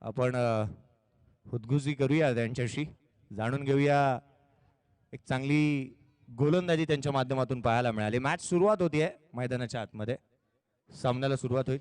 आपण हुदगुजी करूया त्यांच्याशी, जाणून घेऊया एक चांगली गोलंदाजी त्यांच्या माध्यमातून पाहायला मिळाली. मॅच सुरुवात होतीये मैदानाच्या आतमध्ये, सामन्याला सुरुवात होईल.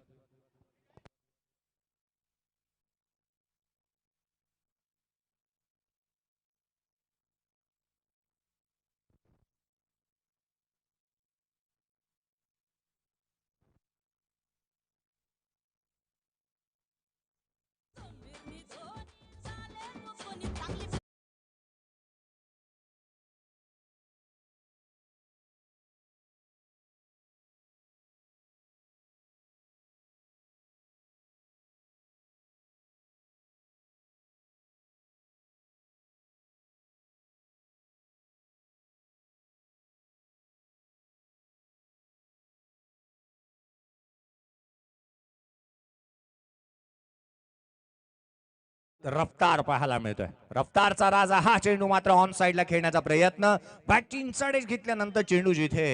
रफ्तार पाहायला मिळतोय. रफ्तारचा राजा हा चेंडू मात्र ऑन साइडला खेळण्याचा प्रयत्न, बॅटिंग साइड घेतल्यानंतर चेंडू जिथे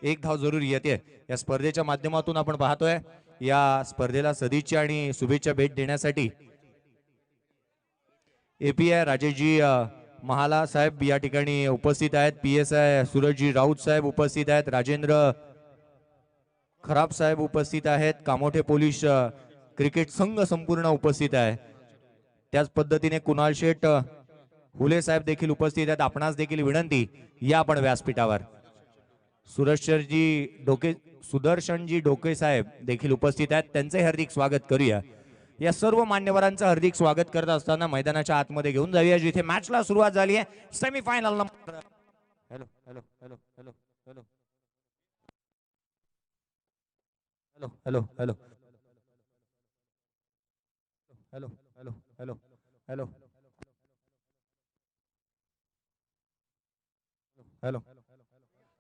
एक धाव जरूर येते. या स्पर्धेच्या माध्यमातून आपण पाहतोय, या स्पर्धेला सदिच्छा आणि शुभेच्छा भेट देण्यासाठी API राजेशजी महाला साहेब या ठिकाणी उपस्थित आहेत. PSI सूरजजी राऊत साहेब उपस्थित आहेत. राजेंद्र खराब साहेब उपस्थित आहेत. कामोठे पोलीस क्रिकेट संघ संपूर्ण उपस्थित आहे. त्याच पद्धतीने कुणाल शेठ हुले साहेब देखील उपस्थित आहेत. आपणास देखील विनंती, या आपण व्यासपीठावर. सुदर्शनजी डोके साहेब देखील उपस्थित आहेत. त्यांचे हार्दिक स्वागत करूया. या सर्व मान्यवरांचं हार्दिक स्वागत करत असताना मैदानाच्या आतमध्ये घेऊन जाऊया, जिथे मॅचला सुरुवात झाली आहे. Semifinal number hello hello hello hello hello hello hello hello hello hello hello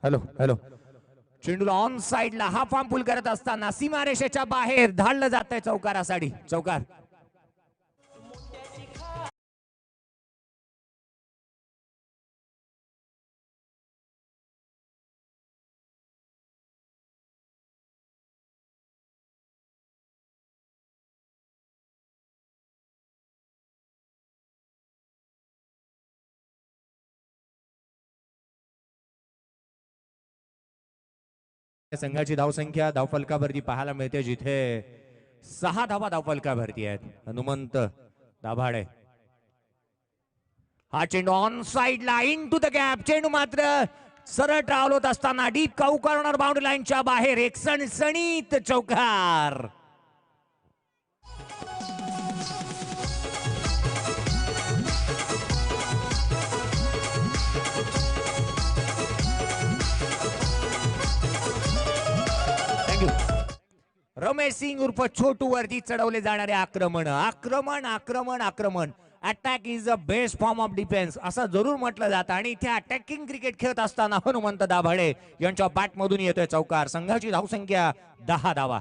hello hello hello hello चेंडूला ऑन साइडला हा फॉर्म पुल करत असताना सीमारेषेच्या बाहेर धाडलं जात आहे चौकारासाठी. चौकार संघाची धावसंख्या धावफलकावरती पाहायला मिळते, जिथे 6 धावा धावफलकावरती आहेत. हनुमंत दाभाडे हा चेंडू ऑन साइडला इन टू द गॅप. चेंडू मात्र सरळ ट्रॅव्हल होत असताना डीप काऊ कॉर्नर बाउंड्री लाईनच्या बाहेर एक सणसणीत चौकार. रमेश सिंग उर्फ छोटू वरती चढवले जाणारे आक्रमण आक्रमण आक्रमण आक्रमण. Attack is the best form of defence असं जरूर म्हटलं जातं, आणि इथे अटॅकिंग क्रिकेट खेळत असताना हनुमंत दाभाडे यांच्या बॅट मधून येतोय चौकार. संघाची धावसंख्या 10 धावा.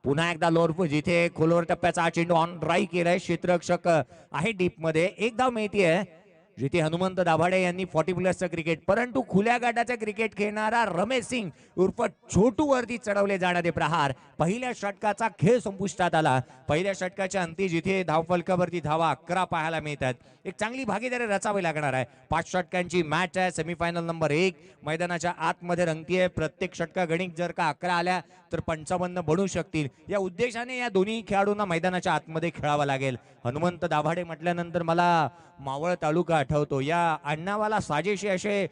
पुन्हा एकदा लोअर, जिथे खोलवर टप्प्याचा चेंडू ऑन ड्राईव्ह केलाय. क्षेत्ररक्षक आहे डीप मध्ये. एक धाव मिळतीये, जिथे हनुमंत दाभाडे यांनी 40 प्लसचं क्रिकेट, परंतु खुल्या गटाचं क्रिकेट खेळणारा रमेश सिंग उर्फ छोटू वरती चढवले जाणारे प्रहार. पहिल्या षटकाचा खेळ संपुष्टात आला. पहिल्या षटकाच्या अंती जिथे धावफलकावरती धावा 11 पाहायला मिळतात. एक चांगली भागीदारी रचावी लागणार आहे. 5 षटकांची मॅच आहे. सेमीफायनल नंबर 1 मैदानाच्या आतमध्ये रंगतीये. प्रत्येक षटका गणित जर का 11 आल्या तर 55 बनू शकतील. या उद्देशाने या दोन्ही खेळाडूंना मैदानाच्या आतमध्ये खेळावं लागेल. हनुमंत दाभाडे म्हटल्यानंतर मला मावळ तालुका आठवतो. या आडनावाला साजेशी असे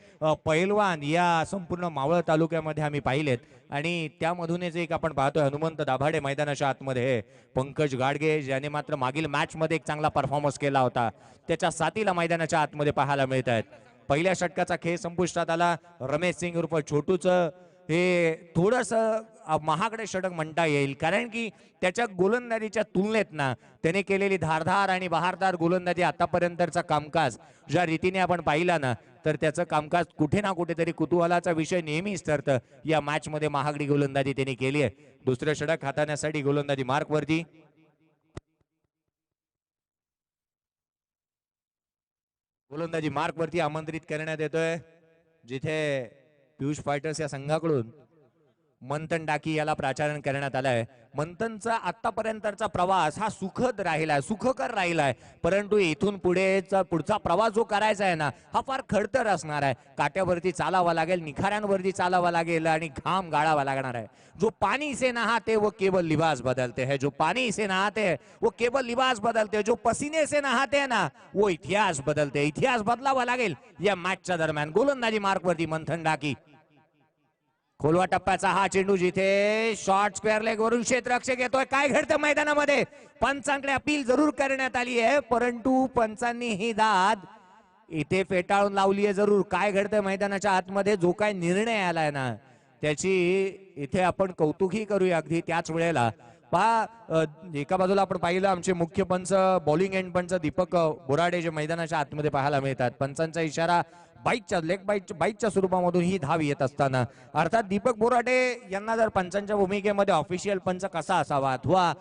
पैलवान या संपूर्ण मावळ तालुक्यामध्ये आम्ही पाहिलेत, आणि त्यामधूनच एक आपण पाहतोय हनुमंत दाभाडे मैदानाच्या आतमध्ये. पंकज गाडगे ज्याने मात्र मागील मॅच मध्ये एक चांगला परफॉर्मन्स केला होता, त्याच्या साथीला मैदानाच्या आतमध्ये पाहायला मिळत आहेत. पहिल्या षटकाचा खेळ संपुष्टात आला. रमेश सिंग उर्फ छोटूच हे थोडस महागडे षटक म्हणता येईल, कारण की त्याच्या गोलंदाजीच्या तुलनेत ना त्याने केलेली धारधार आणि बहारदार गोलंदाजी, आतापर्यंतचा कामकाज ज्या रीतीने आपण पाहिला ना, तर त्याचं कामकाज कुठे ना कुठेतरी कुतूहलाचा विषय नेहमीच ठरतं. या मॅच मध्ये महागडी गोलंदाजी त्यांनी केली आहे. दुसरं षटक हाताळण्यासाठी गोलंदाजी मार्कवरती. गोलंदाजी मार्कवरती आमंत्रित करण्यात येतोय, जिथे पियुष फायटर्स या संघाकडून मंथन डाकी याला प्राचारण करण्यात आलंय. मंथनचा आतापर्यंतचा प्रवास हा सुखद राहिलाय, सुखकर राहिलाय, परंतु इथून पुढचा प्रवास जो करायचा आहे ना हा फार खडतर असणार आहे. काट्यावरती चालावा लागेल, निखाऱ्यांवरती चालावा लागेल आणि घाम गाळावा लागणार आहे. जो पानी से नहाते वो केवल लिबास बदलते हैं, जो पानी से नहाते हैं वो केवल लिबास बदलते हैं, जो पसीने से नहाते हैं ना वो इतिहास बदलते. इतिहास बदलावा लागेल या मॅचच्या दरम्यान. गोलंदाजी मार्कवरती मंथन डाकी. खोलवा टप्प्याचा हा चेंडू जिथे शॉर्ट स्क्वेअर लेग वरून क्षेत्ररक्षक येतोय. काय घडतं मैदानामध्ये? पंचांकडे अपील जरूर करण्यात आली आहे, परंतु पंचांनी ही दाद इथे फेटाळून लावली आहे जरूर. काय घडतंय मैदानाच्या आतमध्ये? जो काय निर्णय आलाय ना त्याची इथे आपण कौतुकही करूया. अगदी त्याच वेळेला पहा, एका बाजूला आपण पाहिलं आमचे मुख्य पंच, bowling and punch Deepak Borade जे मैदानाच्या आतमध्ये पाहायला मिळतात. पंचांचा इशारा लेग बाईकच्या स्वरूपामधून ही धाव येत असताना अर्थात दीपक बोराडे यांना जर पंचांच्या भूमिकेमध्ये ऑफिशियल पंच कसा असावा अथवा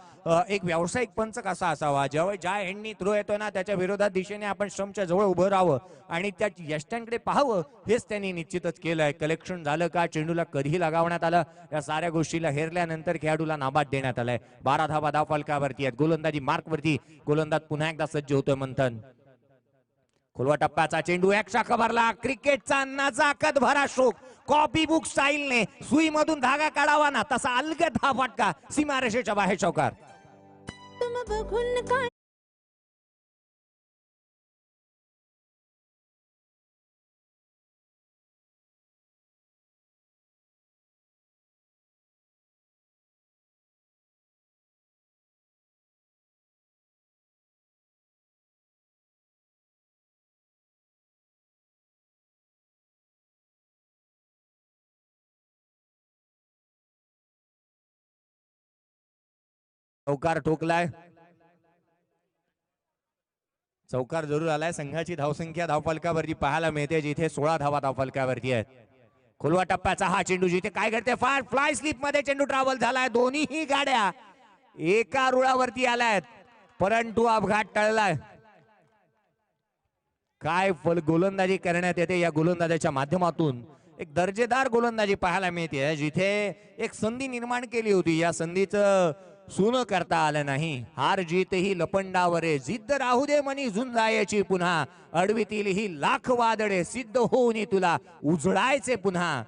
एक व्यावसायिक पंच कसा असावा, ज्या हँडनी थ्रो येतोय ना त्याच्या विरोधात दिशेने आपण स्टंपच्या जवळ उभं राहावं आणि त्या यष्ट्यांकडे पाहावं, हेच त्यांनी निश्चितच केलंय. कलेक्शन झालं का, चेंडूला कधीही लगावण्यात आलं, या साऱ्या गोष्टीला हेरल्यानंतर खेळाडूला नाबाद देण्यात आलाय. 12 धावा धाव फलकावरती आहेत. गोलंदाजी मार्कवरती गोलंदाज पुन्हा एकदा सज्ज होतोय मंथन. खोलवा टप्प्याचा चेंडू एक शाखा भरला. क्रिकेटचा नजाकत भरा शोक. कॉपी बुक स्टाईलने सुई मधून धागा काढावा ना तसा अलगद हा फटका सीमारेषेच्या बाहेर चौकार. चौकार ठोकलाय, चौकार जरूर आलाय. संघाची धावसंख्या धावफलकावरती पाहायला मिळते जिथे 16 धावा धावफलकावरती आहेत. खोलवा टप्प्याचा हा चेंडू जिथे काय घडते, फार फ्लाय स्लिप मध्ये चेंडू ट्रॅव्हल झालाय. दोन्ही गाड्या एका रुळावरती आल्यात परंतु अपघात टळलाय. काय गोलंदाजी करण्यात येते या गोलंदाजाच्या माध्यमातून. एक दर्जेदार गोलंदाजी पाहायला मिळते जिथे एक संधी निर्माण केली होती, या संधीचं सुन करता आलं नाही. हार जीत ही लपंडावरे, जिद्द राहू दे मनी झुंजायची पुन्हा, अडवितील ही लाख वादळे, सिद्ध होऊन तुला उजळायचे पुन्हा.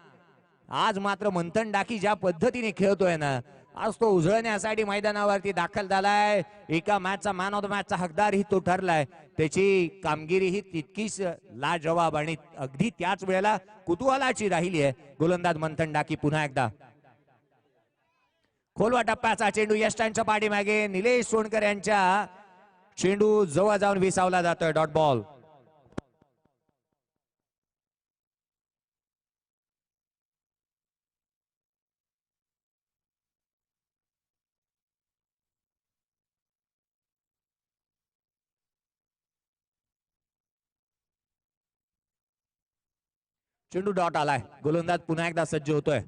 आज मात्र मंथन डाकी ज्या पद्धतीने खेळतोय ना, आज तो उजळण्यासाठी मैदानावरती दाखल झालाय. एका मॅचचा मॅन ऑफ द मॅचचा हकदार ही तो ठरलाय. त्याची कामगिरी ही तितकीच लाजवाब आणि अगदी त्याच वेळेला कुतूहलाची राहिली आहे. गोलंदाज मंथन डाकी पुन्हा एकदा. खोलवा टप्प्याचा चेंडू यष्टांच्या पाठीमागे निलेश सोनकर यांच्या चेंडू जवळ जाऊन विसावला जातोय. Dot ball. चेंडू डॉट आलाय. गोलंदाज पुन्हा एकदा सज्ज होतोय.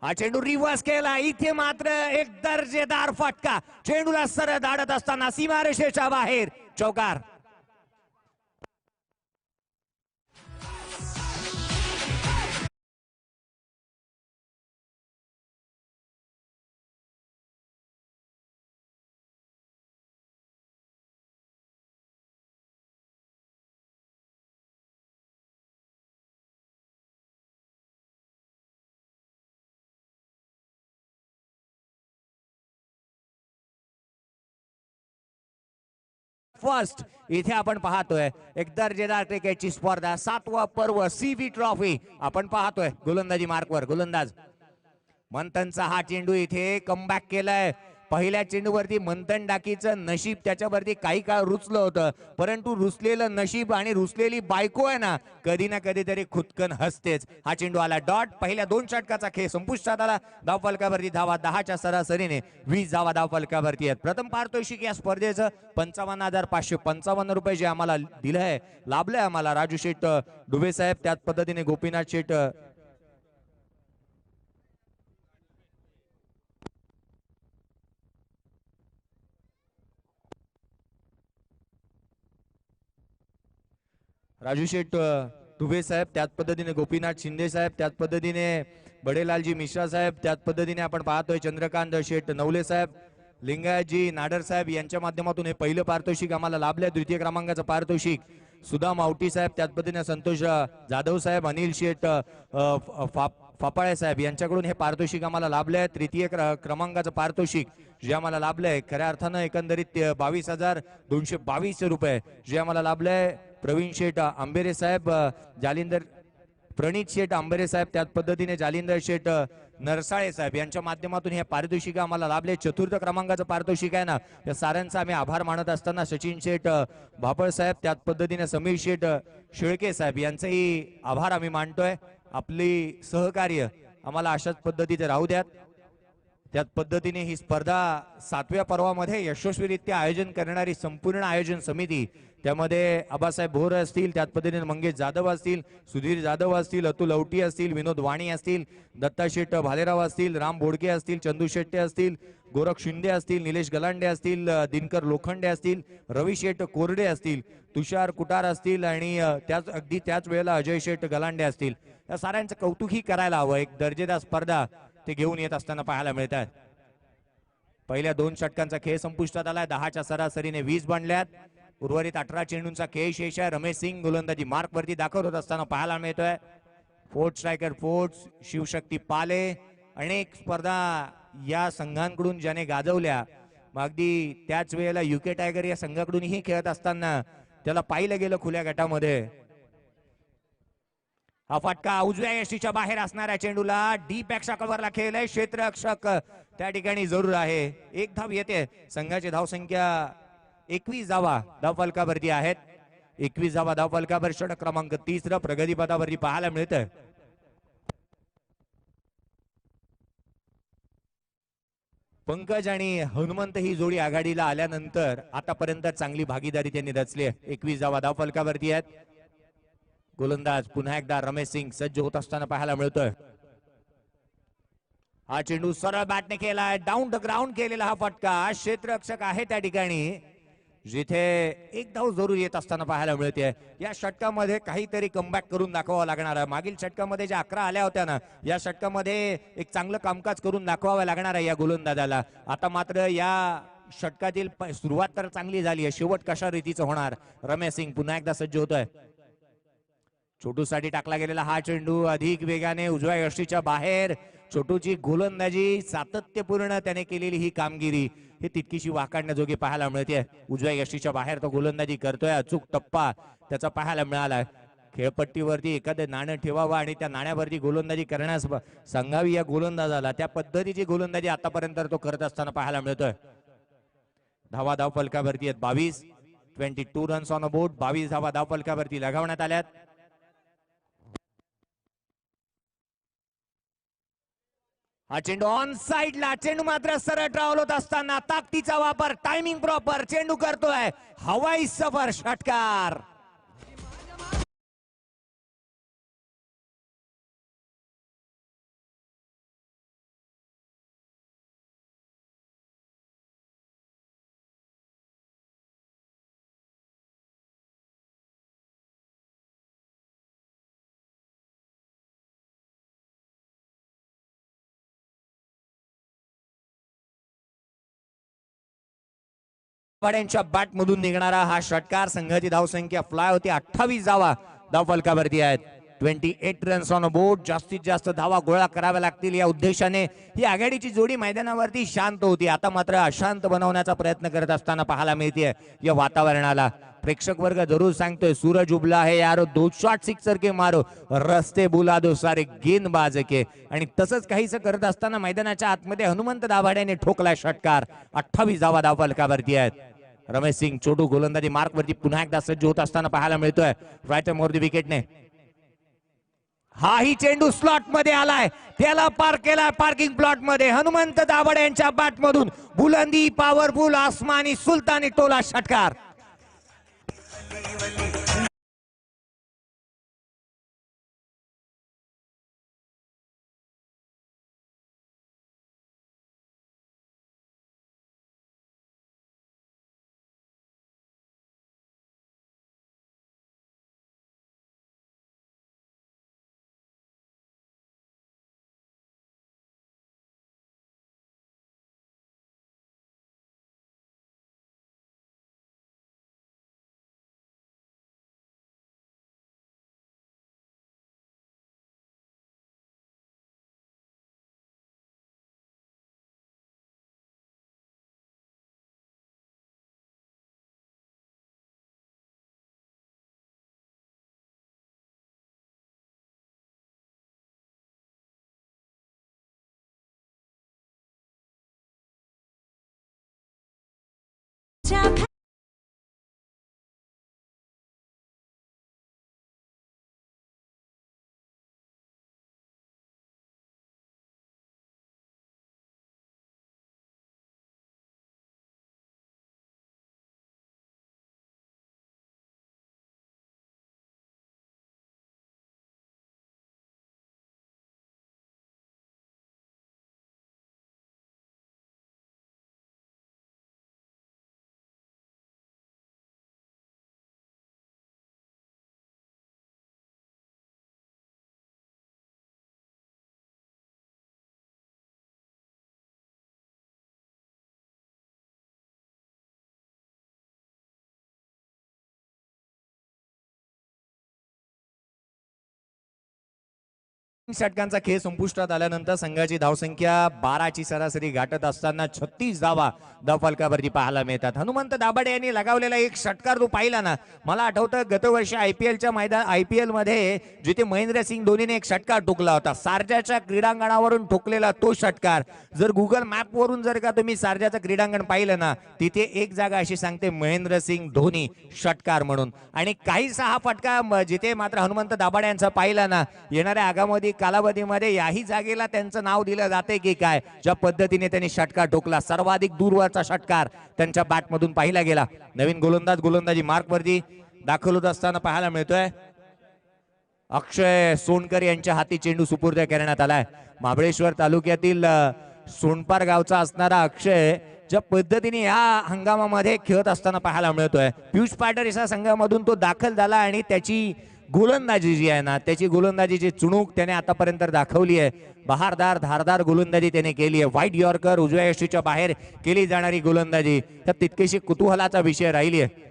हा चेंडू रिव्हर्स केला. इथे मात्र एक दर्जेदार फटका. चेंडूला सरळ धाडत असताना सीमारेषेच्या बाहेर चौकार. फर्स्ट इथे आपण पाहतोय एक दर्जेदार क्रिकेटची स्पर्धा, 7वा पर्व सीबी ट्रॉफी आपण पाहतोय. गोलंदाजी मार्कवर गोलंदाज मंथनचा हा चेंडू इथे कमबॅक केलाय. पहिल्या चेंडूवरती मंथन डाकीचं नशीब त्याच्यावरती काही काळ रुचलं होतं, परंतु रुसलेलं नशीब आणि रुसलेली बायको आहे ना कधी ना कधीतरी खुदकन हसतेच. हा चेंडू आला डॉट. पहिल्या 2 षटकाचा खेळ संपुष्टात आला. धावफलकावरती धावा 10च्या सरासरीने 20 धावा धावफलकावरती आहेत. प्रथम पारितोषिक या स्पर्धेचं 55,555 रुपये जे आम्हाला दिलं आहे, लाभलंय आम्हाला. राजू शेठ डुबे साहेब, त्याच पद्धतीने गोपीनाथ शेठ राजू शेठ दुबे साहेब, त्याच पद्धतीने गोपीनाथ शिंदे साहेब, त्याच पद्धतीने बडेलालजी मिश्रा साहेब, त्याच पद्धतीने आपण पाहतोय चंद्रकांत शेठ नवले साहेब, लिंगायतजी नाडर साहेब यांच्या माध्यमातून हे पहिलं पारितोषिक आम्हाला लाभलंय. द्वितीय क्रमांकाचं पारितोषिक सुधा मावटी साहेब, त्याच पद्धतीने संतोष जाधव साहेब, अनिल शेठ फापाळे साहेब यांच्याकडून हे पारितोषिक आम्हाला लाभलंय. तृतीय क्रमांकाचं पारितोषिक जे आम्हाला लाभलंय खऱ्या अर्थानं एकंदरीत 22,222 रुपये जे आम्हाला लाभलंय. प्रवीण शेठ आंबेरे साहेब, जालिंदर प्रणित शेठ आंबेरे साहेब, त्याच पद्धतीने जालिंदर शेठ नरसाळे साहेब यांच्या माध्यमातून हे पारितोषिक आम्हाला लाभले. चतुर्थ क्रमांकाचं पारितोषिक आहे ना, या साऱ्यांचा आम्ही आभार मानत असताना सचिन शेठ भापळ साहेब, त्याच पद्धतीने समीर शेठ शेळके साहेब यांचेही आभार आम्ही मानतोय. आपली सहकार्य आम्हाला अशाच पद्धतीचे राहू द्यात. त्याच पद्धतीने ही स्पर्धा 7व्या पर्वामध्ये यशस्वीरित्या आयोजन करणारी संपूर्ण आयोजन समिती, त्यामध्ये आबासाहेब भोर असतील, त्याच पद्धतीने मंगेश जाधव असतील, सुधीर जाधव असतील, अतुल औटी असतील, विनोद वाणी असतील, दत्ता शेठ भालेराव असतील, राम बोडके असतील, चंदू शेट्टे असतील, गोरख शिंदे असतील, निलेश गलांडे असतील, दिनकर लोखंडे असतील, रवी शेठ कोरडे असतील, तुषार कुटार असतील आणि अगदी त्याच वेळेला अजय शेठ गलांडे असतील. या साऱ्यांचं कौतुकही करायला हवं. एक दर्जेदार स्पर्धा ते घेऊन येत असताना पाहायला मिळतात. पहिल्या 2 षटकांचा खेळ संपुष्टात आलाय. 10च्या सरासरीने 20 बनल्यात. उर्वरित 18 चेंडूंचा खेळ शेष आहे. रमेश सिंग गोलंदाजी मार्क वरती दाखवत होत असताना पाहायला मिळतोय. फोर्थ स्ट्रायकर फोर्थ शिवशक्ती पाले, अनेक स्पर्धा या संघांकडून ज्याने गाजवल्या, अगदी त्याच वेळेला युके टायगर या संघाकडूनही खेळत असताना त्याला पाहिलं गेलं खुल्या गटामध्ये. हा फटका उजव्या यष्टीच्या बाहेर असणाऱ्या चेंडूला डीप एक्स्ट्रा कव्हरला खेळलाय. क्षेत्ररक्षक त्या ठिकाणी जरूर आहे. एक धाव येते. संघाची धावसंख्या 21 धावा धावफलकावरती आहेत. 21 धावा धावफलकावर. षटक क्रमांक 30 प्रगतीपथावरती पाहायला मिळतंय. पंकज आणि हनुमंत ही जोडी आघाडीला आल्यानंतर आतापर्यंत चांगली भागीदारी त्यांनी रचली आहे. 21 धावा धावफलकावरती आहेत. गोलंदाज पुन्हा एकदा रमेश सिंग सज्ज होत असताना पाहायला मिळतोय. हा चेंडू सरळ बॅटने केलाय. डाऊन द ग्राउंड केलेला हा फटका. क्षेत्ररक्षक आहे त्या ठिकाणी, जिथे एक धाव जरूर येत असताना पाहायला मिळते. या षटकामध्ये काहीतरी कमबॅक करून दाखवावं लागणार आहे. मागील षटकामध्ये ज्या 11 आल्या होत्या ना, या षटकामध्ये एक चांगलं कामकाज करून दाखवावं लागणार आहे या गोलंदाजाला. आता मात्र या षटकातील सुरुवात तर चांगली झाली आहे, शेवट कशा रीतीचं होणार. रमेश सिंग पुन्हा एकदा सज्ज होतोय. छोटूसाठी टाकला गेलेला हा चेंडू अधिक वेगाने उजव्या यष्टीच्या बाहेर. छोटूची गोलंदाजी सातत्यपूर्ण त्याने केलेली ही कामगिरी हे तितकीशी वाखाणण्याजोगी पाहायला मिळते. उजव्या यष्टीच्या बाहेर तो गोलंदाजी करतोय. अचूक टप्पा त्याचा पाहायला मिळाला. खेळपट्टीवरती एखादं नाणं ठेवावं आणि त्या नाण्यावरती गोलंदाजी करण्यास सांगावी या गोलंदाजाला. त्या पद्धतीची गोलंदाजी आतापर्यंत तो करत असताना पाहायला मिळतोय. धावा धाव फलकावरती आहेत 22. 22 रन्स ऑन अ बोर्ड. 22 धावा धाव फलकावरती लगावण्यात आल्यात. हा चेंडू ऑन साइडला. चेंडू मात्र सरळ ट्रॅव्हल होत असताना ताकदीचा वापर, टायमिंग प्रॉपर चेंडू करतोय. हवाई सफर षटकार. वाड्यांच्या बॅट मधून निघणारा हा षटकार. संघाची धावसंख्या फ्लाय होती. 28 धावा धाव फलकावरती आहेत. 28 रन्स ऑन बोर्ड. जास्तीत जास्त धावा गोळा कराव्या लागतील या उद्देशाने ही आघाडीची जोडी मैदानावरती शांत होती. आता मात्र अशांत बनवण्याचा प्रयत्न करत असताना पाहायला मिळते या वातावरणाला. प्रेक्षक वर्ग जरूर सांगतोय सूरज उबला है यारो, 2 शॉट सिक्सर के मारो, रस्ते बुला दो सारे गेंदबाज के. आणि तसंच काहीच करत असताना मैदानाच्या आतमध्ये हनुमंत दाभाड्याने ठोकला षटकार. 28 धावा धाव फलकावरती आहेत. रमेश सिंग छोटू गोलंदाजी मार्क वरती पुन्हा एकदा सज्ज होत असताना पाहायला मिळतोय. राईट मोर द विकेटने हाही चेंडू स्लॉट मध्ये आलाय. त्याला पार्क केलाय पार्किंग प्लॉट मध्ये. हनुमंत दाभाडे यांच्या बॅट मधून बुलंदी पॉवरफुल आसमानी सुलतानी टोला षटकार. षटकांचा खेळ संपुष्टात आल्यानंतर संघाची धावसंख्या 12ची सरासरी गाठत असताना 36 धावा धावफलकावरती पाहायला मिळतात. हनुमंत दाभाडे यांनी लगावलेला एक षटकार तो पाहिला ना, मला आठवतं गतवर्षी IPLच्या IPL मध्ये जिथे महेंद्रसिंग धोनीने एक षटकार ठोकला होता, शारजाच्या क्रीडांगणावरून ठोकलेला तो षटकार. जर गुगल मॅप वरून जर का तुम्ही शारजाचं क्रीडांगण पाहिलं ना, तिथे एक जागा अशी सांगते महेंद्रसिंग धोनी षटकार म्हणून. आणि काहीसा हा फटका जिथे मात्र हनुमंत दाभाडे यांचा पाहिला ना, येणाऱ्या आगामध्ये कालावधीमध्ये याही जागेला त्यांचं नाव दिलं जाते की काय, ज्या पद्धतीने त्यांनी षटकार ठोकला. सर्वाधिक दूरवरचा षटकार त्यांच्या बॅटमधून पाहिला गेला. नवीन गोलंदाजी मार्कवरती दाखल होत असताना पाहायला मिळतोय. अक्षय सोनकर यांच्या हाती चेंडू सुपूर्द करण्यात आलाय. महाबळेश्वर तालुक्यातील सोनपार गावचा असणारा अक्षय ज्या पद्धतीने या हंगामामध्ये खेळत असताना पाहायला मिळतोय. पियुष पाटील या संघामधून तो दाखल झाला आणि त्याची गोलंदाजी जी आहे ना, त्याची गोलंदाजीची चुणूक त्याने आतापर्यंत दाखवली आहे. बहारदार धारदार गोलंदाजी त्याने केली आहे. व्हाईट यॉर्कर उजव्या यष्टीच्या बाहेर केली जाणारी गोलंदाजी तर तितकीशी कुतूहलाचा विषय राहिली आहे.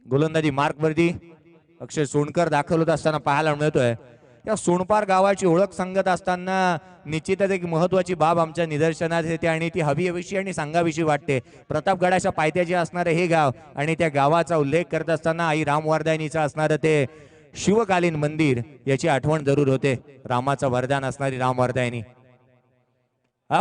गोलंदाजी मार्कवरती अक्षय सोनकर दाखल होत असताना पाहायला मिळतोय. या सोनपार गावाची ओळख सांगत असताना निश्चितच एक महत्वाची बाब आमच्या निदर्शनात येते आणि ती हवीविषयी आणि सांगाविषयी वाटते. प्रतापगडाच्या पायथ्याचे असणारे हे गाव आणि त्या गावाचा उल्लेख करत असताना आई रामवर्धानीचं असणारं ते शिवकालीन मंदिर याची आठवण जरूर होते. रामाचं वरदान असणारी रामवर्धानी.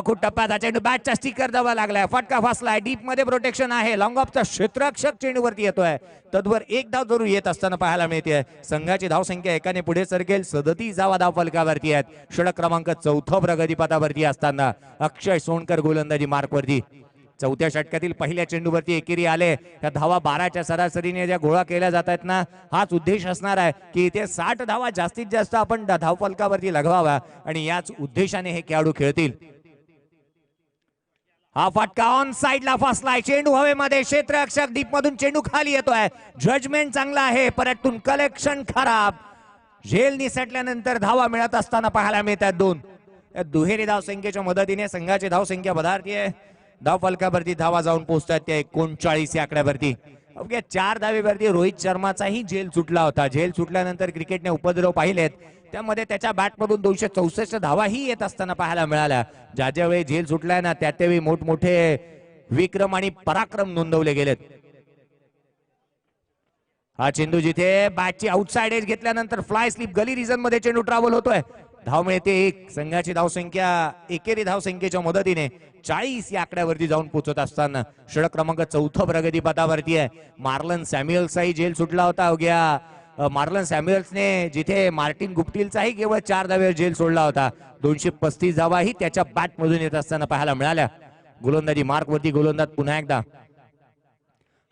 खूप टप्प्यात चेंडू बॅटचा स्टिकर दावा लागलाय. फटका फासलाय. डीप मध्ये प्रोटेक्शन आहे. लॉंग ऑफचा क्षेत्ररक्षक चेंडूवरती येतोय. तद्वर एक धाव जरूर येत असताना पाहायला मिळते. संघाची धावसंख्या एकाने पुढे सरकेल. 37 धावा धाव फलकावरती आहेत. षटक क्रमांक 4 प्रगतीपथावरती असताना अक्षय सोनकर गोलंदाजी मार्कवरती. चौथ्या षटकातील पहिल्या चेंडूवरती एकेरी आले. त्या धावा 12च्या सरासरीने ज्या गोळा केल्या जात आहेत ना, हाच उद्देश असणार आहे की इथे 60 धावा जास्तीत जास्त आपण धाव फलकावरती लगवावा आणि याच उद्देशाने हे खेळाडू खेळतील. हा फटका ऑन साइडला फसलाय. चेंडू हवेमध्ये. क्षेत्ररक्षक डीप मधून चेंडू खाली येतोय. जजमेंट चांगला आहे, परंतु कलेक्शन खराब. झेल निसटल्यानंतर धावा मिळत असताना पाहायला मिळतात दोन. दुहेरी धावसंख्येच्या मदतीने संघाची धावसंख्या बदलतीये. धाव फलकावरती धावा जाऊन पोहोचतात त्या 39 या आकड्यावरती. अवघ्या 4 धावेवरती रोहित शर्माचाही झेल सुटला होता. झेल सुटल्यानंतर क्रिकेटने उपद्रव पाहिलेत, त्यामध्ये त्याच्या बॅटमधून 264 धावाही येत असताना पाहायला मिळाल्या. ज्या ज्यावेळी झेल सुटलाय ना, त्यावेळी मोठमोठे विक्रम आणि पराक्रम नोंदवले गेलेत. हा चेंडू जिथे बॅटची आउटसाइड एज घेतल्यानंतर फ्लाय स्लिप गली रिजन मध्ये चेंडू ट्रॅव्हल होतोय. धाव मिळते एक. संघाची धावसंख्या एकेरी धावसंख्येच्या मदतीने 40 या आकड्यावरती जाऊन पोहोचत असताना षटक क्रमांक 4 प्रगतीपथावरती आहे. मार्लन सॅम्युएल्सचाही झेल सुटला होता. अवघ्या मार्लन सॅम्युएल्सने जिथे मार्टिन गुप्टिलचाही केवळ 4 धावेवर झेल सोडला होता. 235 धावाही त्याच्या बॅट मधून येत असताना पाहायला मिळाल्या. गोलंदाजी मार्कवरती गोलंदाज पुन्हा एकदा.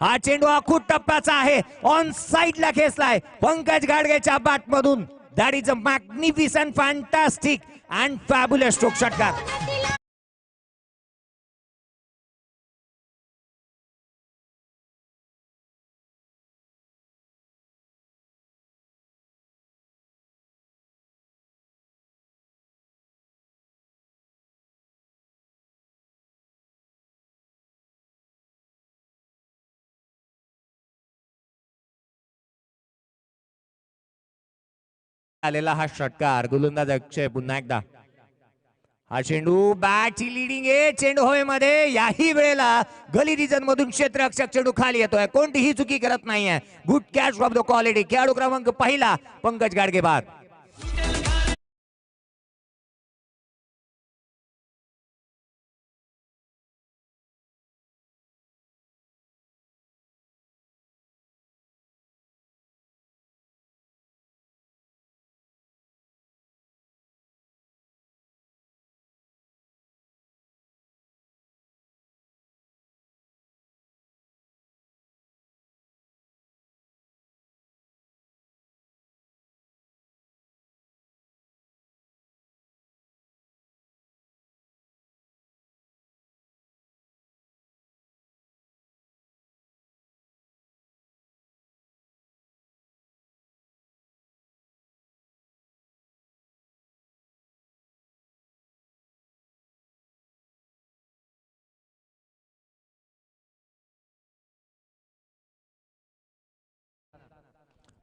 हा चेंडू खूप टप्प्याचा आहे. ऑन साइडला खेचलाय पंकज गाडगेच्या बॅट मधून. That is a magnificent fantastic and fabulous stroke षटकार. आलेला हा षटकार. गोलंदाज अक्षय पुन्हा एकदा. हा चेंडू बॅटची लिडिंग आहे. चेंडू हवेमध्ये. याही वेळेला गली रिजन मधून क्षेत्ररक्षक चेंडू खाली येतोय. कोणतीही चुकी करत नाहीये. Good catch of the quality. खेळाडू क्रमांक पहिला पंकज गाडगे बाद.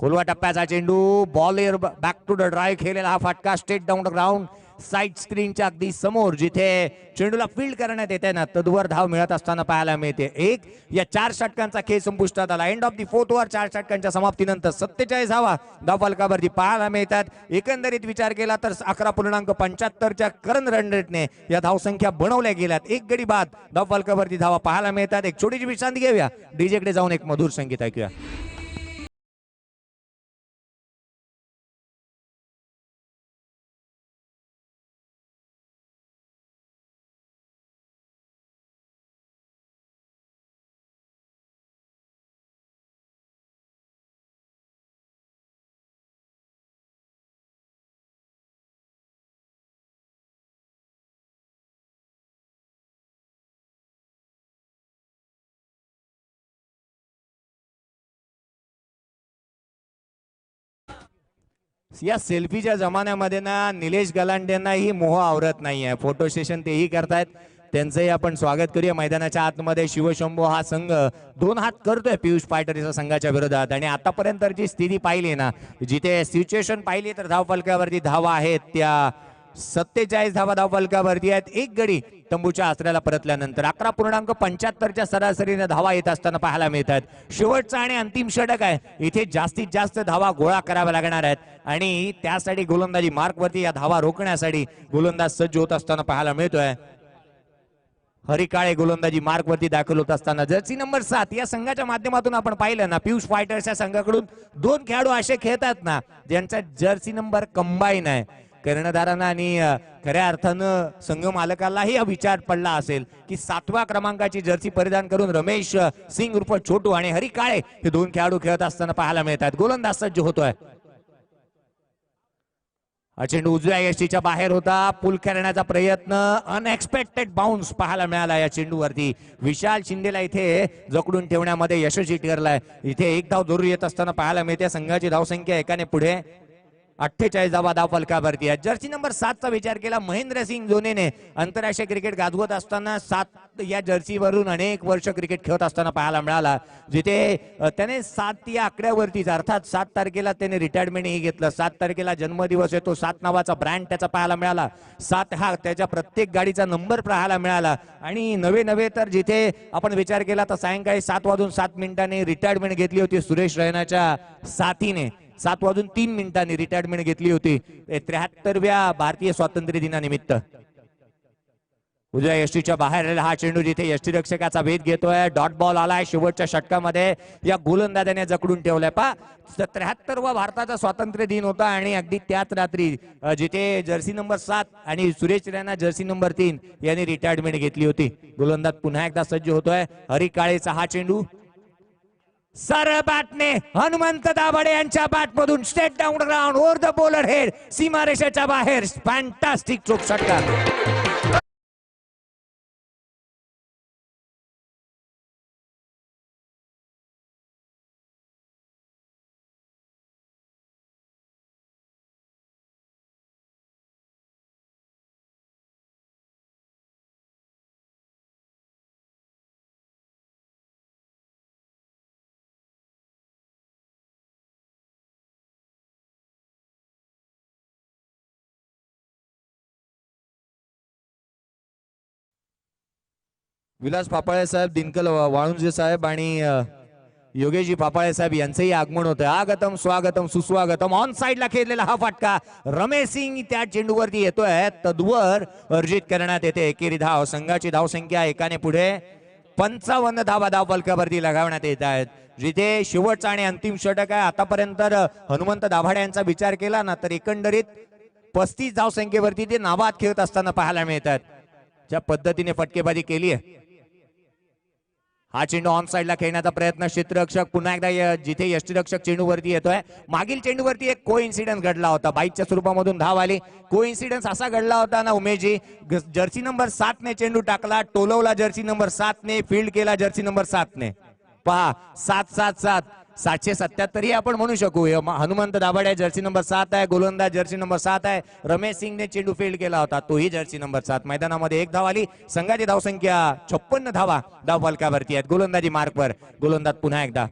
खोलवा टप्प्याचा चेंडू bowler back to the drive खेळलेला हा फटका straight down the ground side स्क्रीनच्या अगदी समोर जिथे चेंडूला फील्ड करण्यात येते ना तदवर धाव मिळत असताना पाहायला मिळते. एक या 4 षटकांचा खेळ संपुष्टात आला. End of the 4th over 4 षटकांच्या समाप्तीनंतर 47 धावा धावफलकावरती पाहायला मिळतात. एकंदरीत विचार केला तर 11.75च्या करंट रन रेटने या धावसंख्या बनवल्या गेल्यात. एक गडी बाद धावफलकावरती धावा पाहायला मिळतात. एक छोटीशी विश्रांती घेऊया, डीजे कडे जाऊन एक मधुर संगीत ऐकूया. या सेल्फीच्या जमान्यामध्ये ना निलेश गलांडेंना ही मोह आवरत नाहीये. फोटो सेशन तेही करतायत, त्यांचंही आपण स्वागत करूया. मैदानाच्या आतमध्ये शिवशंभो हा संघ 2 हात करतोय पियुष फायटर्स संघाच्या विरोधात. आणि आतापर्यंतची स्थिती पाहिली ना, जिथे सिच्युएशन पाहिली तर धावफलकावरती धावा आहेत त्या 47 धावा धावफलकावरती आहेत. एक गडी तंबूच्या आसऱ्याला परतल्यानंतर 11.75च्या सरासरीने धावा येत असताना पाहायला मिळतात. शेवटचा आणि अंतिम षटक आहे, इथे जास्तीत जास्त धावा गोळा कराव्या लागणार आहेत आणि त्यासाठी गोलंदाजी मार्कवरती या धावा रोखण्यासाठी गोलंदाज सज्ज होत असताना पाहायला मिळतोय. हरिकाळे गोलंदाजी मार्कवरती दाखल होत असताना जर्सी नंबर 7 या संघाच्या माध्यमातून आपण पाहिलं ना, पियुष फायटर्स या संघाकडून 2 खेळाडू असे खेळतात ना ज्यांचा जर्सी नंबर कंबाईन आहे. कर्णधारांना आणि खऱ्या अर्थानं संघ मालकालाही हा विचार पडला असेल की 7व्या क्रमांकाची जर्सी परिधान करून रमेश सिंग उर्फ छोटू आणि हरिकाळे हे 2 खेळाडू खेळत असताना पाहायला मिळतात. गोलंदाज सज्ज होतोय. हा चेंडू उजव्या यष्टीच्या बाहेर होता. पुल करण्याचा प्रयत्न, अनएक्सपेक्टेड बाउन्स पाहायला मिळाला या चेंडूवरती. विशाल शिंदेला इथे जकडून ठेवण्यामध्ये यशस्वी ठरलाय. इथे एक धाव जरूर येत असताना पाहायला मिळते. संघाची धावसंख्या एकाने पुढे 48 धावा धावफलकावरती आहे. जर्सी नंबर 7चा विचार केला महेंद्रसिंग धोनीने आंतरराष्ट्रीय क्रिकेट गाजवत असताना 7 या जर्सीवरून अनेक वर्ष क्रिकेट खेळत असताना पाहायला मिळाला. जिथे त्याने 7 या आकड्यावरतीच अर्थात 7 तारखेला त्याने रिटायरमेंटही घेतलं. 7 तारखेला जन्मदिवस येतो. 7 नावाचा ब्रँड त्याचा पाहायला मिळाला. 7 हा त्याच्या प्रत्येक गाडीचा नंबर पाहायला मिळाला. आणि नवे तर जिथे आपण विचार केला तर सायंकाळी 7:07 रिटायरमेंट घेतली होती सुरेश रैनाच्या साथीने. 7:03 रिटायरमेंट घेतली होती 73व्या भारतीय स्वातंत्र्य दिनानिमित्त. उजव्या यष्टीच्या बाहेर हा चेंडू जिथे यष्टीरक्षकाचा वेध घेतोय. डॉट बॉल आलाय शेवटच्या षटकामध्ये. या गोलंदाजाने जकडून ठेवलाय. 73वा भारताचा स्वातंत्र्य दिन होता आणि अगदी त्याच रात्री जिथे जर्सी नंबर 7 आणि सुरेश रैना जर्सी नंबर 3 यांनी रिटायरमेंट घेतली होती. गोलंदाज पुन्हा एकदा सज्ज होतोय. हरिकाळेचा हा चेंडू सरळ बॅटने हनुमंत दाभाडे यांच्या बॅट मधून straight down ground over the bowler head सीमारेषेच्या बाहेर. फॅन्टास्टिक चोक षटकार. विलास पापाळे साहेब, दिनकल वाळुंजे साहेब आणि योगेशजी पापाळे साहेब यांचंही आगमन होतं. आगतम स्वागतम सुस्वागतम. ऑन साइडला खेळलेला हा फटका रमेश सिंग त्या चेंडूवरती येतोय. तद्वर अर्जित करण्यात येते एकेरी धाव. संघाची धावसंख्या एकाने पुढे 55 धावा धावफलकावरती लगावण्यात येत आहेत. जिथे शेवटचा आणि अंतिम षटक आहे. आतापर्यंत हनुमंत दाभाडे यांचा विचार केला ना तर एकंदरीत 35 धावसंख्येवरती ते नाबाद खेळत असताना पाहायला मिळतात. ज्या पद्धतीने फटकेबाजी केली आहे. हा चेंडू ऑन साइडला खेळण्याचा प्रयत्न. क्षेत्ररक्षक पुन्हा एकदा जिथे यष्टीरक्षक चेंडूवरती येतोय. मागील चेंडूवरती एक को इन्सिडेंट घडला होता. बाईकच्या स्वरूपामधून धाव आली. को इन्सिडेंट असा घडला होता ना उमेशजी, जर्सी नंबर 7 ने चेंडू टाकला, टोलवला जर्सी नंबर 7 ने, फील्ड केला जर्सी नंबर 7 ने. पहा 7-7-7 777 ही आपण म्हणू शकू. हनुमंत दाभाडे जर्सी नंबर 7 आहे. गोलंदाज जर्सी नंबर 7 आहे. रमेश सिंगने चेंडू फील्ड केला होता, तोही जर्सी नंबर 7. मैदानामध्ये एक धाव आली. संघाची धावसंख्या 56 धावा धावफलकावरती आहेत. गोलंदाजी मार्कवर गोलंदाज पुन्हा एकदा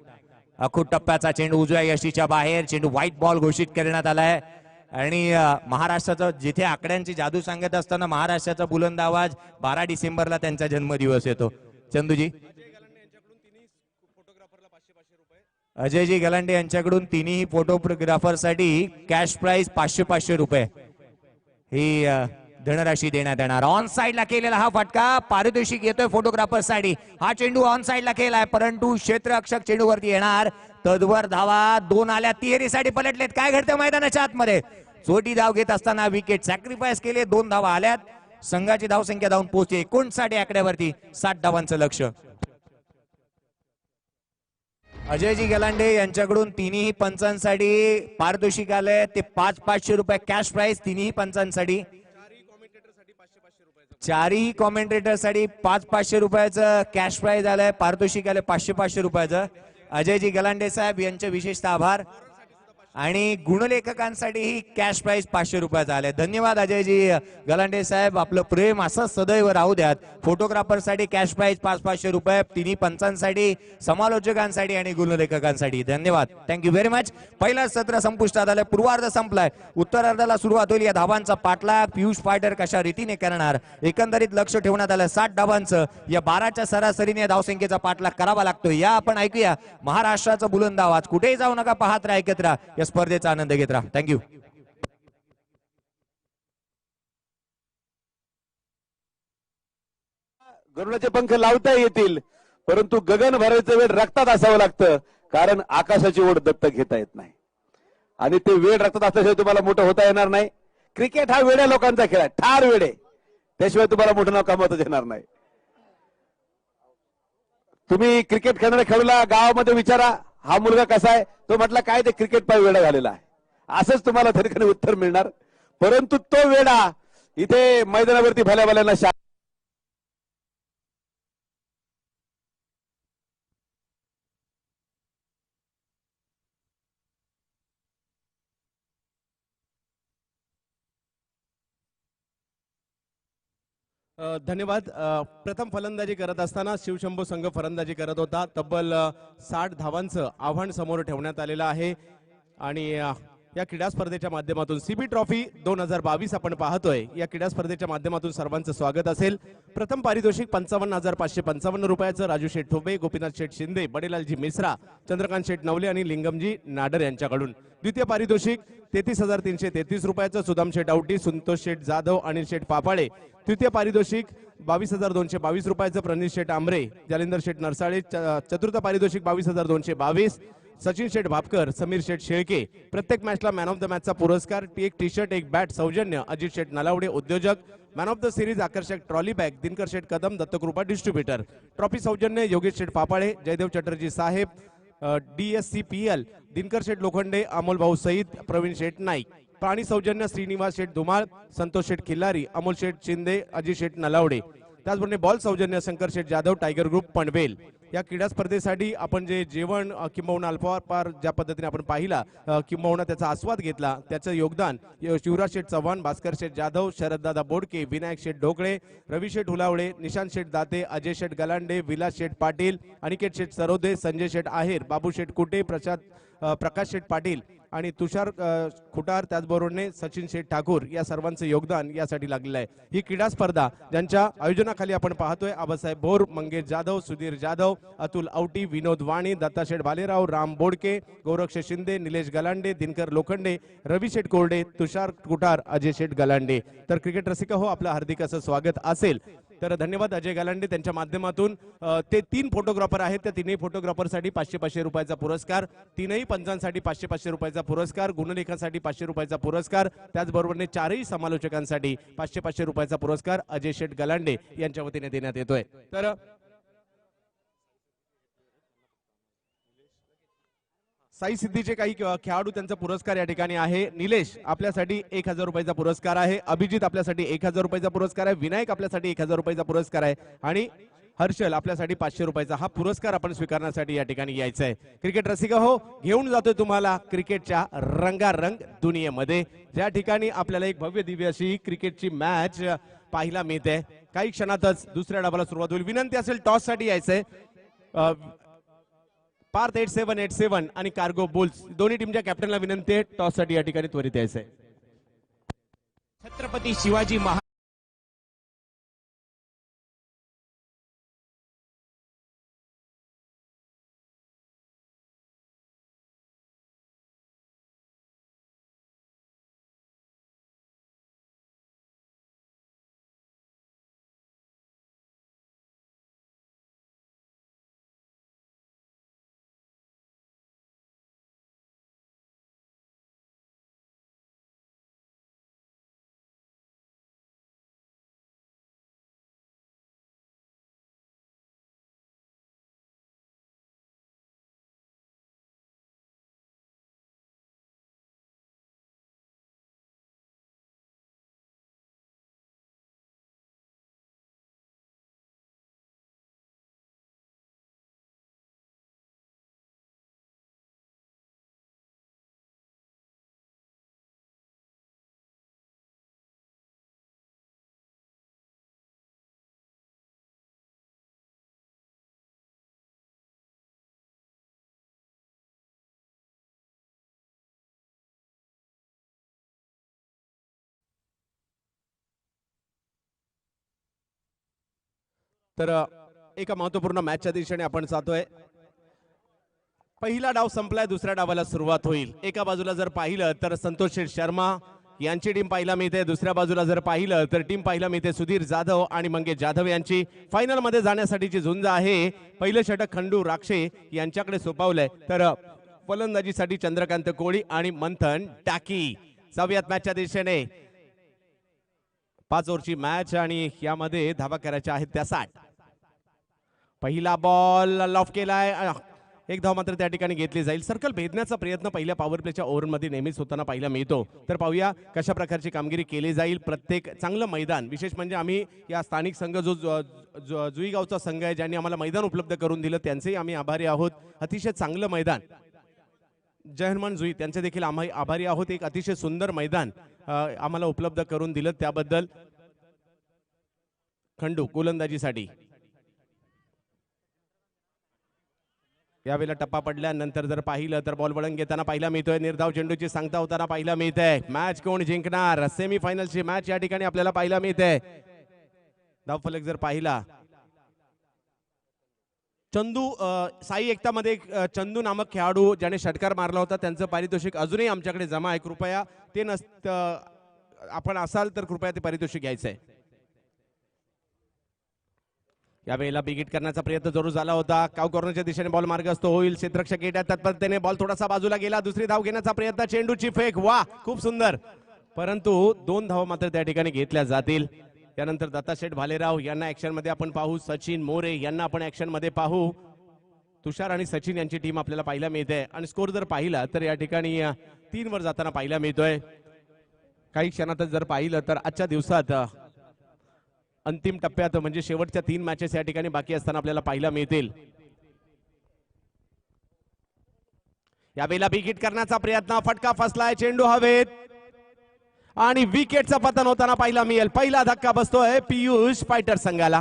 अखूट टप्प्याचा चेंडू उजव्या यष्टीच्या बाहेर, चेंडू व्हाईट बॉल घोषित करण्यात आलाय. आणि महाराष्ट्राचं जिथे आकड्यांची जादू सांगत असताना महाराष्ट्राचा बुलंद आवाज 12 डिसेंबरला त्यांचा जन्मदिवस येतो. चंदूजी, अजयजी गलांडे यांच्याकडून तिन्ही फोटोग्राफरसाठी कॅश प्राइज 500 रुपये ही धनराशी देण्यात येणार. ऑन साइडला केलेला हा फटका पारितोषिक येतोय फोटोग्राफरसाठी. हा चेंडू ऑन साइडला केलाय परंतु क्षेत्ररक्षक चेंडूवरती येणार. तदवर धावा 2 आल्या, तिहेरीसाठी पलटलेत. काय घडतं मैदानाच्या आतमध्ये? चोटी धाव घेत असताना विकेट सॅक्रिफाईस केले. 2 धावा आल्यात. संघाची धावसंख्या धावून पोहोचते 59 आकड्यावरती. 60 धावांचं लक्ष. अजयजी गलांडे यांच्याकडून तिन्ही पंचांसाठी पारितोषिक आले ते 500 रुपये कॅश प्राइस तिन्ही पंचांसाठी. चारही कॉमेंटेटरसाठी 500 रुपयाचं कॅश प्राइज आलंय. पारितोषिक आलंय 500 रुपयाचं. अजयजी गलांडे साहेब यांचे विशेषतः आभार. आणि गुणलेखकांसाठी कॅश प्राइज 500 रुपयाचं आलंय. धन्यवाद अजयजी गलांडे साहेब, आपलं प्रेम असं सदैव राहू द्यात. फोटोग्राफरसाठी कॅश प्राइज 500 रुपये, तिन्ही पंचांसाठी, समालोचकांसाठी आणि गुणलेखकांसाठी. धन्यवाद, थँक्यू व्हेरी मच. पहिलं सत्र संपुष्टात आलंय. पूर्वार्ध संपलाय, उत्तरार्धाला सुरुवात होईल. या धावांचा पाठलाग पियुष फायटर कशा रीतीने करणार एकंदरीत लक्ष ठेवण्यात आलं. 60 धावांचं या 12च्या सरासरीने धावसंख्येचा पाठलाग करावा लागतो. या आपण ऐकूया महाराष्ट्राचा बुलंद आवाज. कुठेही जाऊ नका, पाहत राहा, ऐकत राहा, या स्पर्धेचा आनंद घेत राहा. थँक्यू. गरुडाचे पंख लावता येतील परंतु गगन भरायचं वेळ रक्तात असावं लागतं, कारण आकाशाची ओढ दत्तक घेता येत नाही आणि ते वेळ रक्तात असल्याशिवाय तुम्हाला मोठं होता येणार नाही. क्रिकेट हा वेड्या लोकांचा खेळ आहे, ठार वेडे, त्याशिवाय तुम्हाला मोठं नाव कमावता येणार नाही. तुम्ही क्रिकेट खेळणाऱ्या खेळूला गावामध्ये विचारा हा मुलगा कसा आहे, तो म्हटला काय ते क्रिकेट पाय वेडा झालेला आहे, असंच तुम्हाला तरीखने उत्तर मिळणार. परंतु तो वेडा इथे मैदानावरती भल्या भल्याना धन्यवाद. प्रथम फलंदाजी करत असताना शिवशंभू संघ फलंदाजी करत होता. तब्बल 60 धावांचं आव्हान समोर ठेवण्यात आलेलं आहे आणि या क्रीडा स्पर्धेच्या माध्यमातून सीबी ट्रॉफी 2022 आपण पाहतोय. या क्रीडा स्पर्धेच्या माध्यमातून सर्वांचं स्वागत असेल. प्रथम पारितोषिक 55,555 रुपयाचं राजू शेठ ठोबे, गोपीनाथ शेठ शिंदे, बडेलालजी मिश्रा, चंद्रकांत शेठ नवले आणि लिंगमजी नाडर यांच्याकडून. द्वितीय पारितोषिक 33,333 रुपयाचं सुदाम शेठ आवटी, संतोष शेठ जाधव, अनिल शेठ पापाळे. तृतीय पारितोषिक 22,222 रुपयाचं प्रणित शेठ आंबरे, जालिंदर शेठ नरसाळे. चतुर्थ पारितोषिक 22,222 सचिन शेठ भापकर, समीर शेठ शेळके. प्रत्येक मॅचला मॅन ऑफ द मॅचचा पुरस्कार, एक टी शर्ट, एक बॅट सौजन्य अजित शेठ नलावडे उद्योजक. मॅन ऑफ द सिरीज आकर्षक ट्रॉली बॅग दिनकर शेठ कदम, दत्तकृपा डिस्ट्रीब्युटर. ट्रॉफी सौजन्य योगेश शेठ पापाळे, जयदेव चटर्जी साहेब, DSCPL दिनकर शेठ लोखंडे, अमोल भाऊ सईद, प्रवीण शेठ नाईक. प्राणी सौजन्य श्रीनिवास शेठ धुमाळ, संतोष शेठ खिल्लारी, अमोल शेठ शिंदे, अजित शेठ नलावडे. त्याचबरोबर बॉल सौजन्य शंकर शेठ जाधव, टायगर ग्रुप पनवेल. या क्रीडा स्पर्धेसाठी आपण जे जेवण किंबहुना अल्पाहार ज्या पद्धतीने आपण पाहिला किंबहुना त्याचा आस्वाद घेतला, त्याचं योगदान शिवराज शेठ चव्हाण, भास्कर शेठ जाधव, शरददादा बोडके, विनायक शेठ ढोकळे, रवी शेठ हुलावळे, निशांत शेठ दाते, अजय शेठ गलांडे, विलास शेठ पाटील, अनिकेत शेठ सरोदे, संजय शेठ आहेर, बाबू शेठ कुटे, प्रकाश शेठ पाटील आणि तुषार खुटार, त्याचबरोबरने सचिन शेठ ठाकूर या सर्वांचं योगदान यासाठी लागलेलं आहे. ही क्रीडा स्पर्धा ज्यांच्या आयोजनाखाली आपण पाहतोय आबासाहेब भोर, मंगेश जाधव, सुधीर जाधव, अतुल आवटी, विनोद वाणी, दत्ताशेठ भालेराव, राम बोडके, गौरक्ष शिंदे, निलेश गलांडे, दिनकर लोखंडे, रवी शेठ कोरडे, तुषार कुटार, अजय शेठ गलांडे. तर क्रिकेट रसिक हो, आपलं हार्दिक असं स्वागत असेल. तर धन्यवाद अजय गलांडे. त्यांच्या माध्यमातून ते 3 फोटोग्राफर आहेत, त्या 3ही फोटोग्राफरसाठी 500 रुपयाचा पुरस्कार, 3ही पंचांसाठी 500 रुपयाचा पुरस्कार, गुणलेखासाठी 500 रुपयाचा पुरस्कार, त्याचबरोबरने 4ही समालोचकांसाठी 500 रुपयाचा पुरस्कार अजय शेठ गलांडे यांच्या वतीने देण्यात येतोय. तर साई सिद्धीचे काही खेळाडू त्यांचा पुरस्कार या ठिकाणी आहे. निलेश आपल्यासाठी 1000 रुपयाचा पुरस्कार आहे, अभिजित आपल्यासाठी 1000 रुपयाचा पुरस्कार आहे, विनायक आपल्यासाठी 1000 रुपयाचा पुरस्कार आहे आणि हर्षल आपल्यासाठी 500 रुपयाचा हा पुरस्कार आपण स्वीकारण्यासाठी या ठिकाणी यायचं आहे. क्रिकेट रसिक हो, घेऊन जातोय तुम्हाला क्रिकेटच्या रंगारंग दुनियेमध्ये, ज्या ठिकाणी आपल्याला एक भव्य दिव्य अशी क्रिकेटची मॅच पाहायला मिळते. काही क्षणातच दुसऱ्या डावाला सुरुवात होईल. विनंती असेल टॉस साठी यायचंय. पार्थ 8787 आणि कार्गो बुल्स दोन्ही टीमच्या कॅप्टनला विनंती आहे टॉससाठी या ठिकाणी त्वरित यायचंय. छत्रपती शिवाजी महाराज तर एका महत्वपूर्ण मॅचच्या दिशेने आपण जातोय. पहिला डाव संपलाय, दुसऱ्या डावाला सुरुवात होईल. एका बाजूला जर पाहिलं तर संतोष शेठ शर्मा यांची टीम पाहायला मिळते, दुसऱ्या बाजूला जर पाहिलं तर टीम पाहायला मिळते सुधीर जाधव आणि मंगेश जाधव यांची. फायनल मध्ये जाण्यासाठीची झुंज आहे. पहिलं षटक खंडू राक्षे यांच्याकडे सोपवलंय, तर फलंदाजीसाठी चंद्रकांत कोळी आणि मंथन टाकी. जाऊयात मॅचच्या दिशेने. 5 ओव्हरची मॅच आणि यामध्ये धावा करायच्या आहेत त्या 60. पहिला बॉल लॉफ केलाय, एक धाव मात्र त्या ठिकाणी घेतली जाईल. सर्कल भेदण्याचा प्रयत्न पहिल्या पॉवर प्लेच्या ओव्हरमध्ये नेहमीच होताना पाहायला मिळतो. तर पाहूया कशा प्रकारची कामगिरी केली जाईल. प्रत्येक चांगलं मैदान, विशेष म्हणजे आम्ही या स्थानिक संघ जो जुईगावचा संघ आहे ज्यांनी आम्हाला मैदान उपलब्ध करून दिलं त्यांचेही आम्ही आभारी आहोत. अतिशय चांगलं मैदान. जय हनुमान जुई त्यांचे देखील आम्ही आभारी आहोत. एक अतिशय सुंदर मैदान आम्हाला उपलब्ध करून दिलं त्याबद्दल. खंडू गोलंदाजीसाठी यावेळेला टप्पा पडल्यानंतर जर पाहिलं तर बॉल वळण घेताना पाहिला मिळतोय. निर्धाव चेंडूची सांगता होताना पाहिला मिळतंय. मॅच कोण जिंकणार, सेमीफायनलची मॅच या ठिकाणी आपल्याला पाहायला मिळते. धावफलक जर पाहिला, चंदू साई एकतामध्ये चंदू नामक खेळाडू ज्याने षटकार मारला होता त्यांचं पारितोषिक अजूनही आमच्याकडे जमा आहे. कृपया ते आपण असाल तर कृपया ते पारितोषिक घ्यायचंय. यावेळेला बिगिट करण्याचा प्रयत्न जरूर झाला होता. काव कॉर्नरच्या दिशेने बॉल मार्ग असतो होईल. क्षेत्ररक्षक येतात तत्परतेने बॉल थोडासा बाजूला गेला. दुसरी धाव घेण्याचा प्रयत्न, चेंडूची फेक, वा खूप सुंदर, परंतु 2 धावा मात्र त्या ठिकाणी घेतल्या जातील. त्यानंतर दत्ताशेठ भालेराव यांना ऍक्शन मध्ये आपण पाहू. सचिन मोरे यांना आपण ऍक्शन मध्ये पाहू. तुषार आणि सचिन यांची टीम आपल्याला पाहायला मिळते. आणि स्कोर जर पाहिला तर या ठिकाणी 3 वर जाताना पाहायला मिळतोय. काही क्षणातच जर पाहिलं तर आजच्या दिवसात अंतिम टप्प्यात म्हणजे शेवटच्या 3 मॅचेस या ठिकाणी बाकी असताना आपल्याला पाहायला मिळतील. यावेळेला विकेट करण्याचा प्रयत्न, फटका फसलाय, चेंडू हवेत आणि विकेटचं पतन होताना पाहायला मिळेल. पहिला धक्का बसतोय पियुष फायटर संघाला.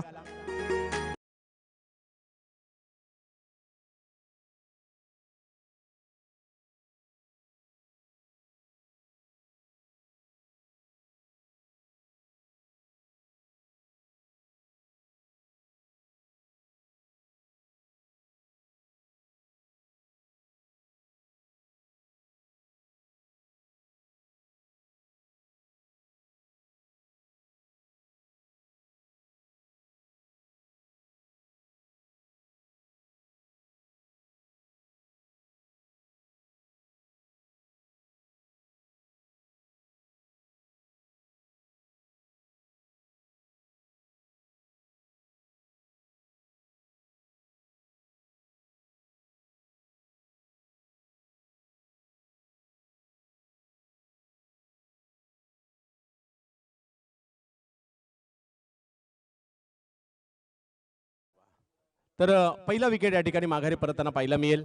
तर पहिला विकेट या ठिकाणी माघारी परतताना पाहायला मिळेल.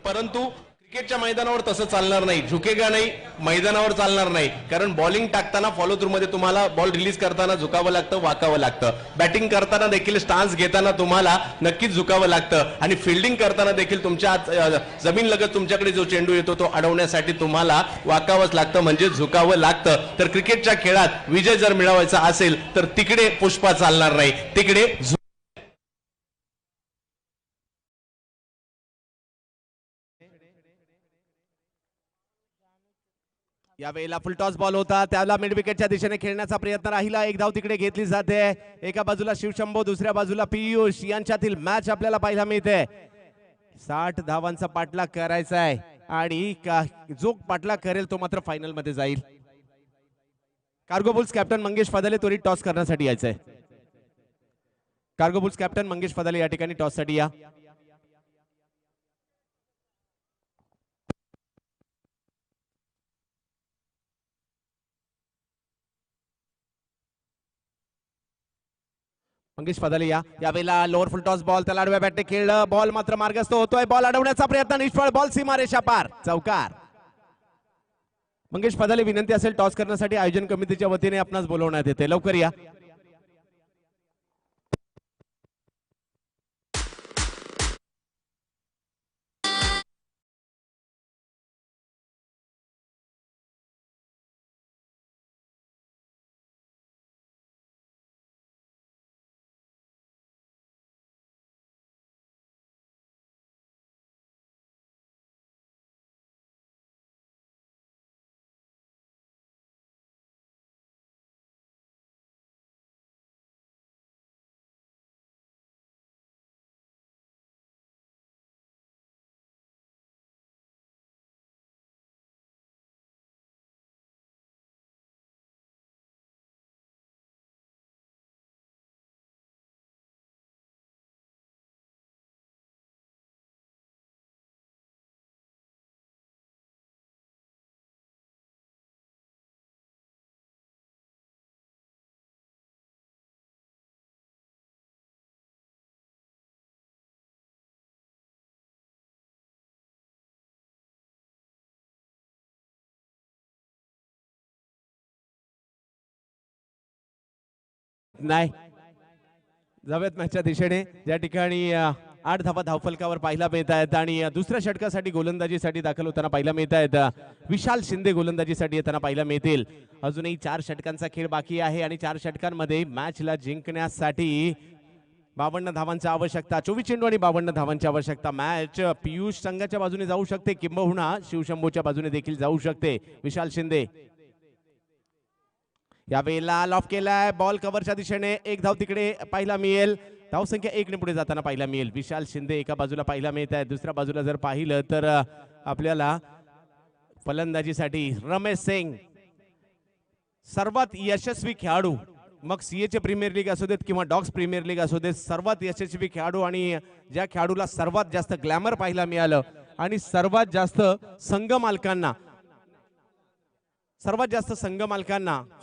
परंतु क्रिकेटच्या मैदानावर तसं चालणार नाही, झुकेगा नाही, मैदानावर चालणार नाही. कारण बॉलिंग टाकताना फॉलो थ्रू मध्ये तुम्हाला बॉल रिलीज करताना झुकावं लागतं, वाकावं लागतं. बॅटिंग करताना देखील स्टान्स घेताना तुम्हाला नक्कीच झुकावं लागतं आणि फिल्डिंग करताना देखील तुमच्या जमीन लगत तुमच्याकडे जो चेंडू येतो तो अडवण्यासाठी तुम्हाला वाकावंच लागतं, म्हणजे झुकावं लागतं. तर क्रिकेटच्या खेळात विजय जर मिळवायचा असेल तर तिकडे पुष्पा चालणार नाही, तिकडे यावेळेला फुलटॉस बॉल होता, त्याला मिड विकेटच्या दिशेने खेळण्याचा प्रयत्न राहिला. एक धाव तिकडे घेतली जाते. एका बाजूला शिवशंभो, दुसऱ्या बाजूला पियुष यांच्यातील मॅच आपल्याला पाहायला मिळते. 60 धावांचा पाठलाग करायचा आहे आणि जो पाठलाग करेल तो मात्र फायनल मध्ये जाईल. कार्गो बुल्स कॅप्टन मंगेश फदाले त्वरित टॉस करण्यासाठी यायचंय. कार्गो बुल्स कॅप्टन मंगेश फदाले या ठिकाणी टॉस साठी या. मंगेश फदाले यावेळेला लोअर फुल टॉस बॉल, त्याला आडव्या बॅटने खेळलं. बॉल मात्र मार्गस्थ होतोय. बॉल अडवण्याचा प्रयत्न निष्फळ. बॉल सीमारेषा पार, चौकार. मंगेश फदाले, विनंती असेल टॉस करण्यासाठी आयोजन कमिटीच्या वतीने आपणास बोलवण्यात येते, लवकर या. नाही जावेत मॅचच्या दिशेने, ज्या ठिकाणी 8 धावा धावफलकावर पाहायला मिळत आहेत आणि दुसऱ्या षटकासाठी गोलंदाजीसाठी दाखल होताना पाहायला मिळत आहेत. विशाल शिंदे गोलंदाजीसाठी येताना पाहायला मिळतील. अजूनही 4 षटकांचा खेळ बाकी आहे आणि 4 षटकांमध्ये मॅचला जिंकण्यासाठी 52 धावांची आवश्यकता, 24 चेंडू आणि 52 धावांची आवश्यकता. मॅच पियुष संघाच्या बाजूने जाऊ शकते, किंबहुना शिवशंभूच्या बाजूने देखील जाऊ शकते. विशाल शिंदे यावेळेला लॉफ केलाय. बॉल कव्हरच्या दिशेने, एक धाव तिकडे पाहायला मिळेल. धावसंख्या 1 ने पुढे जाताना पाहायला मिळेल. विशाल शिंदे एका बाजूला पाहायला मिळत आहे, दुसऱ्या बाजूला जर पाहिलं तर आपल्याला फलंदाजीसाठी रमेश सिंग, सर्वात यशस्वी खेळाडू, मग सीएचे प्रीमियर लीग असू देत किंवा डॉग्स प्रीमियर लीग असू देत, सर्वात यशस्वी खेळाडू आणि ज्या खेळाडूला सर्वात जास्त ग्लॅमर पाहायला मिळालं आणि सर्वात जास्त संघ मालकांना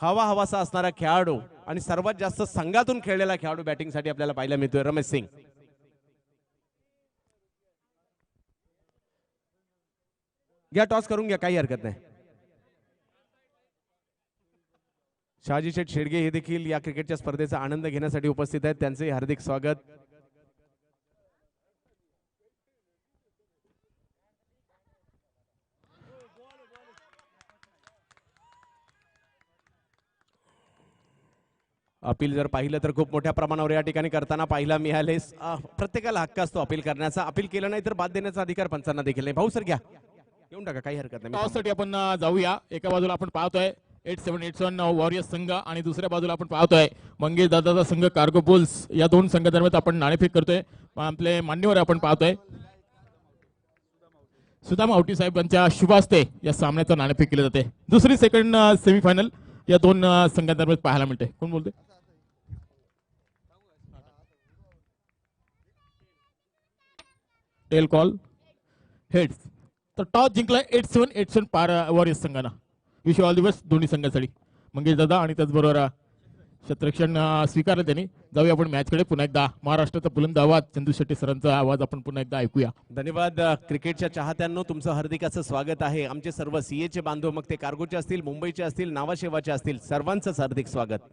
हवासा असणारा खेळाडू आणि सर्वात जास्त संघातून खेळलेला खेळाडू बॅटिंगसाठी आपल्याला पाहायला मिळतोय रमेश सिंग. घ्या टॉस करून घ्या, काही हरकत नाही. शहाजी शेठ शेडगे हे देखील या क्रिकेटच्या स्पर्धेचा आनंद घेण्यासाठी उपस्थित आहेत, त्यांचे हार्दिक स्वागत. अपील जर पाहिलं तर खूप मोठ्या प्रमाणावर या ठिकाणी करताना पाहायला मिळाले. प्रत्येकाला हक्क असतो अपील करण्याचा, अपील केलं नाही तर बाद देण्याचा अधिकार पंचांना देखील नाही. भाऊ सर घ्या, येऊन टाका, काही हरकत नाही. टॉससाठी आपण जाऊया. एका बाजूला आपण पाहतोय 8781 वॉरियर्स संघ आणि दुसऱ्या बाजूला आपण पाहतोय मंगेश दादाचा संघ कार्गो बुल्स. या दोन संघादरम्यान आपण नाणेफेक करतोय. आपले मान्यवर आपण पाहतोय सुदाम आवटी साहेब यांच्या शुभ हस्ते या सामन्याचं नाणेफेक केले जाते. दुसरी सेकंड सेमीफायनल या दोन संघादरम्यान पाहायला मिळते. कोण बोलते? Tail call heads. तर टॉस जिंकलाय 8781 वॉरियर्स संघानं. विश ऑल द बेस्ट दोन्ही संघासाठी, मंगेश दादा आणि त्याचबरोबर क्षेत्ररक्षण स्वीकारलं त्यांनी. जाऊया आपण मॅचकडे पुन्हा एकदा. महाराष्ट्राचा बुलंद आवाज चंदू शेट्टी सरांचा आवाज आपण पुन्हा एकदा ऐकूया. धन्यवाद. क्रिकेटच्या चाहत्यांनो तुमचं हार्दिक असं स्वागत आहे. आमचे सर्व सीएचे बांधव, मग ते कार्गोचे असतील, मुंबईचे असतील, नावाशेवाचे असतील, सर्वांचंच हार्दिक स्वागत.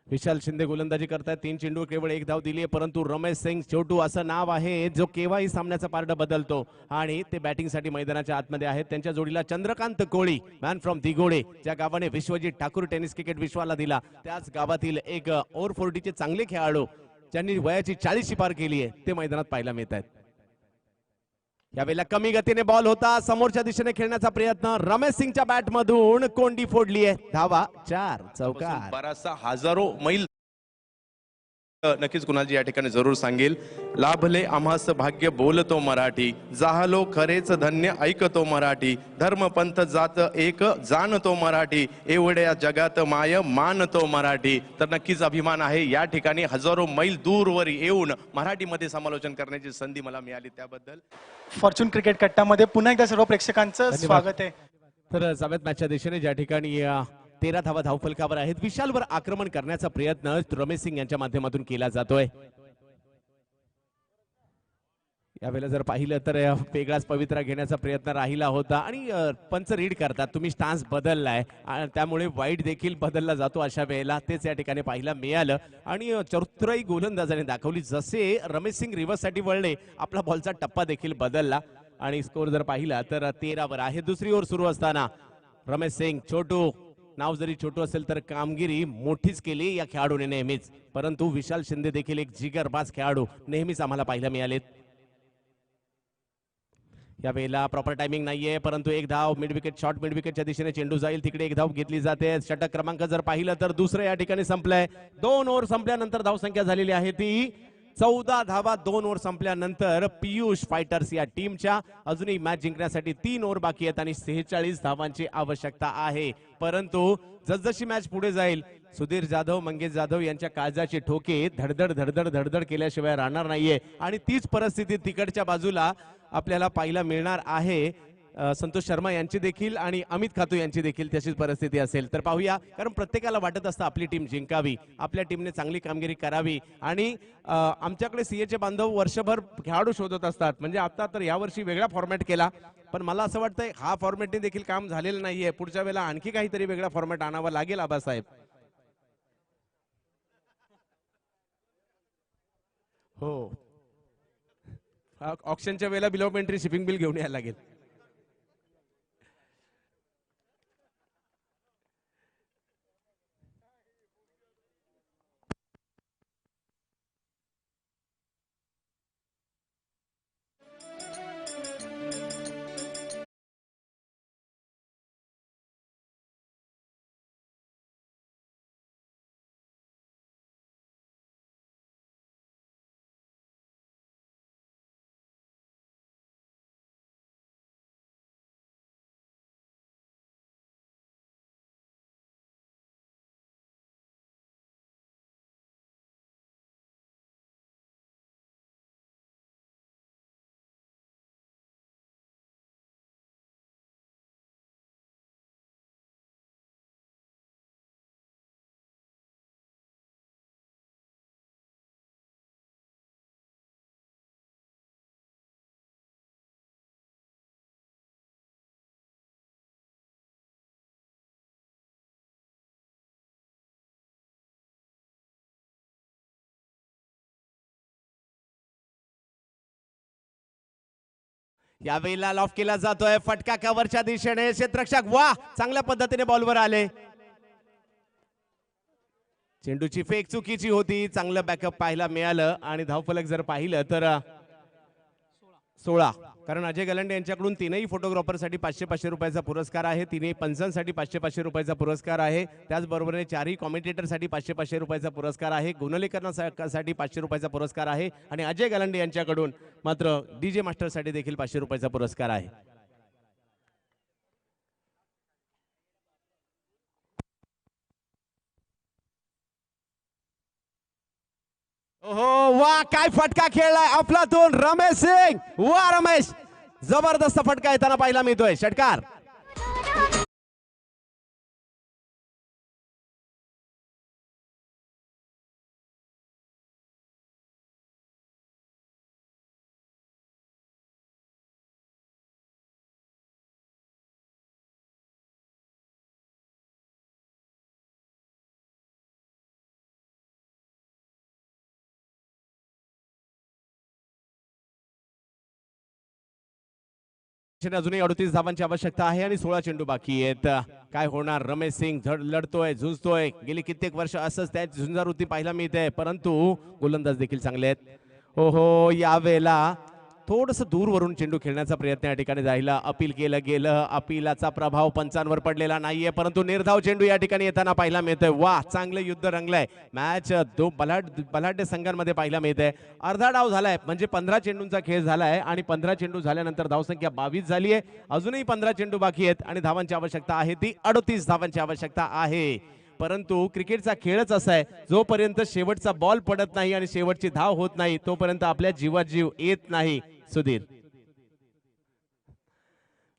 विशाल शिंदे गोलंदाजी करतायत. 3 चेंडू केवळ 1 धाव दिली आहे, परंतु रमेश सिंग छोटू असं नाव आहे जो केव्हाही सामन्याचा पारड बदलतो आणि ते बॅटिंगसाठी मैदानाच्या आतमध्ये आहेत. त्यांच्या जोडीला चंद्रकांत कोळी, मॅन फ्रॉम दिघोडे, ज्या गावाने विश्वजीत ठाकूर टेनिस क्रिकेट विश्वाला दिला, त्याच गावातील एक ओव्हर 40 चे चांगले खेळाडू ज्यांनी वयाची 40 पार केली आहे, ते मैदानात पाहायला मिळत आहेत. यावेळेला कमी गतीने बॉल होता, समोरच्या दिशेने खेळण्याचा प्रयत्न, रमेश सिंगच्या बॅट मधून कोंडी फोडली आहे. धावा 4 चौकार. बराचसा हजारो मैल नक्कीच कुणालजी या ठिकाणी जरूर सांगेल. लाभले आम्हास भाग्य बोलतो मराठी, जाहलो खरेच धन्य ऐकतो मराठी, धर्म पंथ जात एक जाणतो मराठी, एवढ्या जगात माय मानतो मराठी. तर नक्कीच अभिमान आहे या ठिकाणी हजारो मैल दूरवर येऊन मराठीमध्ये समालोचन करण्याची संधी मला मिळाली, त्याबद्दल फॉर्च्यून क्रिकेट कट्टामध्ये पुन्हा एकदा सर्व प्रेक्षकांचं स्वागत आहे. तर समेत मॅचच्या दिशेने ज्या ठिकाणी 13 धावा धावफलकावर आहेत, विशालवर आक्रमण करण्याचा प्रयत्न रमेश सिंग यांच्या माध्यमातून केला जातोय. यावेळेला जर पाहिलं तर वेगळाच पवित्रा घेण्याचा प्रयत्न राहिला होता आणि पंच रीड करतात, तुम्ही स्टान्स बदललाय, त्यामुळे वाईट देखील बदलला जातो अशा वेळेला, तेच या ठिकाणी पाहायला मिळालं. आणि चतुराई गोलंदाजाने दाखवली, जसे रमेश सिंग रिव्हर्स साठी वळले, आपला बॉलचा टप्पा देखील बदलला आणि स्कोर जर पाहिला तर 13 वर आहे. दुसरी ओव्हर सुरू असताना रमेश सिंग, छोटू, नाव जरी छोटू असेल तर कामगिरी मोठीच केली या खेळाडूने नेहमीच, परंतु विशाल शिंदे देखील एक जिगरबाज खेळाडू नेहमीच आम्हाला पाहायला मिळालेत. या वेळेला प्रॉपर टायमिंग नाहीये, परंतु 1 धाव मिड विकेट, शॉर्ट मिड विकेटच्या दिशेने चेंडू जाईल, तिकडे 1 धाव घेतली जाते. षटक क्रमांक जर पाहिलं तर दुसरं या ठिकाणी संपलंय. 2 ओव्हर संपल्यानंतर धावसंख्या झालेली आहे ती 14 धावा. 2 ओव्हर संपल्यानंतर पियुष फायटर्स या टीमच्या अजूनही मॅच जिंकण्यासाठी 3 ओव्हर बाकी आहेत आणि 46 धावांची आवश्यकता आहे. परंतु जसजशी मॅच पुढे जाईल, सुधीर जाधव, मंगेश जाधव यांच्या काळजाचे ठोके धडधड धडधड धडधड केल्याशिवाय राहणार नाहीये आणि तीच परिस्थिती तिकडच्या बाजूला आपल्याला पाहायला मिळणार आहे. संतोष शर्मा यांची देखील आणि अमित खातू यांची देखील तशीच परिस्थिती असेल. तर पाहूया, कारण प्रत्येकाला वाटत असतं आपली टीम जिंकावी, आपल्या टीमने चांगली कामगिरी करावी आणि आमच्याकडे सीएचे बांधव वर्षभर खेळाडू शोधत असतात. म्हणजे आता तर यावर्षी वेगळा फॉर्मॅट केला, पण मला असं वाटतंय हा फॉर्मॅटने देखील काम झालेलं नाहीये. पुढच्या वेळेला आणखी काहीतरी वेगळा फॉर्मॅट आणावा लागेल आबासाहेब. हो, ऑक्शनच्या वेळेला bill of entry shipping bill घेऊन यायला लागेल. यावेळेला लॉफ केला जातोय, फटका कव्हरच्या दिशेने, क्षेत्ररक्षक वा चांगल्या पद्धतीने बॉलवर आले. चेंडूची फेक चुकीची होती, चांगलं बॅकअप पाहायला मिळालं आणि धावफलक जर पाहिलं तर 16, कारण अजय गलांडे यांच्याकडून 3ही फोटोग्राफरसाठी 500-500 रुपयाचा पुरस्कार आहे, 3ही पंचांसाठी 500-500 रुपयाचा पुरस्कार आहे, त्याचबरोबर 4ही कॉमेंटेटरसाठी 500-500 रुपयाचा पुरस्कार आहे, गुणलेखनासाठी 500 रुपयाचा पुरस्कार आहे आणि अजय गलांडे यांच्याकडून मात्र डीजे मास्टरसाठी देखील 500 रुपयाचा पुरस्कार आहे. ओहो वा, काय फटका खेळलाय अफलातून रमेश सिंग. वा रमेश, जबरदस्त फटका येताना पाहायला मिळतोय. षटकार. अजूनही 38 धावांची आवश्यकता आहे आणि 16 चेंडू बाकी आहेत. काय होणार? रमेश सिंग लढतोय, झुंजतोय. गेली कित्येक वर्ष असंच त्याची झुंजावृत्ती पाहायला मिळते, परंतु गोलंदाज देखील चांगले आहेत. हो यावेळेला थोडस दूरवरून चेंडू खेळण्याचा प्रयत्न या ठिकाणी राहिला. अपील केलं गेलं, अपीलाचा प्रभाव पंचांवर पडलेला नाहीये, परंतु निर्धाव चेंडू या ठिकाणी येताना पाहायला मिळतोय. वा, चांगलं युद्ध रंगलंय. मॅच बलाढ्य संघांमध्ये पाहायला मिळतंय. अर्धा डाव झालाय, म्हणजे 15 चेंडूंचा खेळ झालाय आणि 15 चेंडू झाल्यानंतर धावसंख्या 22 झाली आहे. अजूनही 15 चेंडू बाकी आहेत आणि धावांची आवश्यकता आहे ती 38 धावांची आवश्यकता आहे. परंतु क्रिकेटचा खेळच असा आहे, जोपर्यंत शेवटचा बॉल पडत नाही आणि शेवटची धाव होत नाही तोपर्यंत आपल्या जीवात जीव येत नाही सुधीर.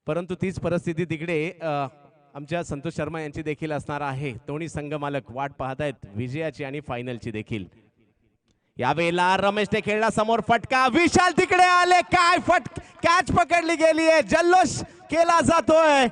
परंतु तीच परिस्थिती तिकडे आमच्या संतोष शर्मा यांची देखील असणार आहे. दोन्ही संघ मालक वाट पाहतायत विजयाची आणि फायनलची देखील. यावेळेला रमेशने खेळला समोर फटका, विशाल तिकडे आले, काय कॅच पकडली गेली आहे, जल्लोष केला जातोय.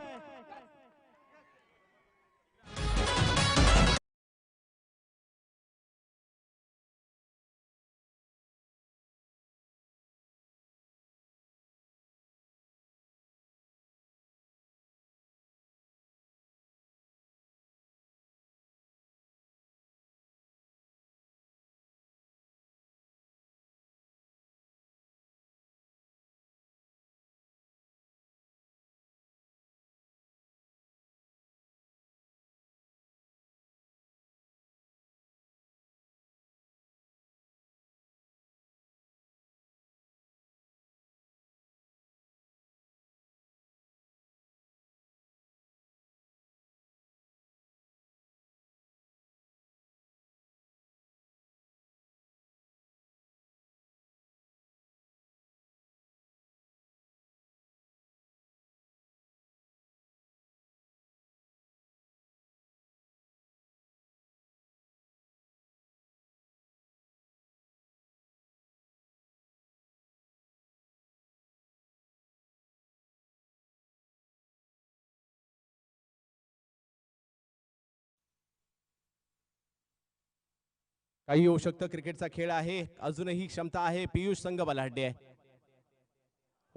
काही होऊ शकतं, क्रिकेटचा खेळ आहे, अजूनही क्षमता आहे. पियुष संघ बलाढ्य आहे.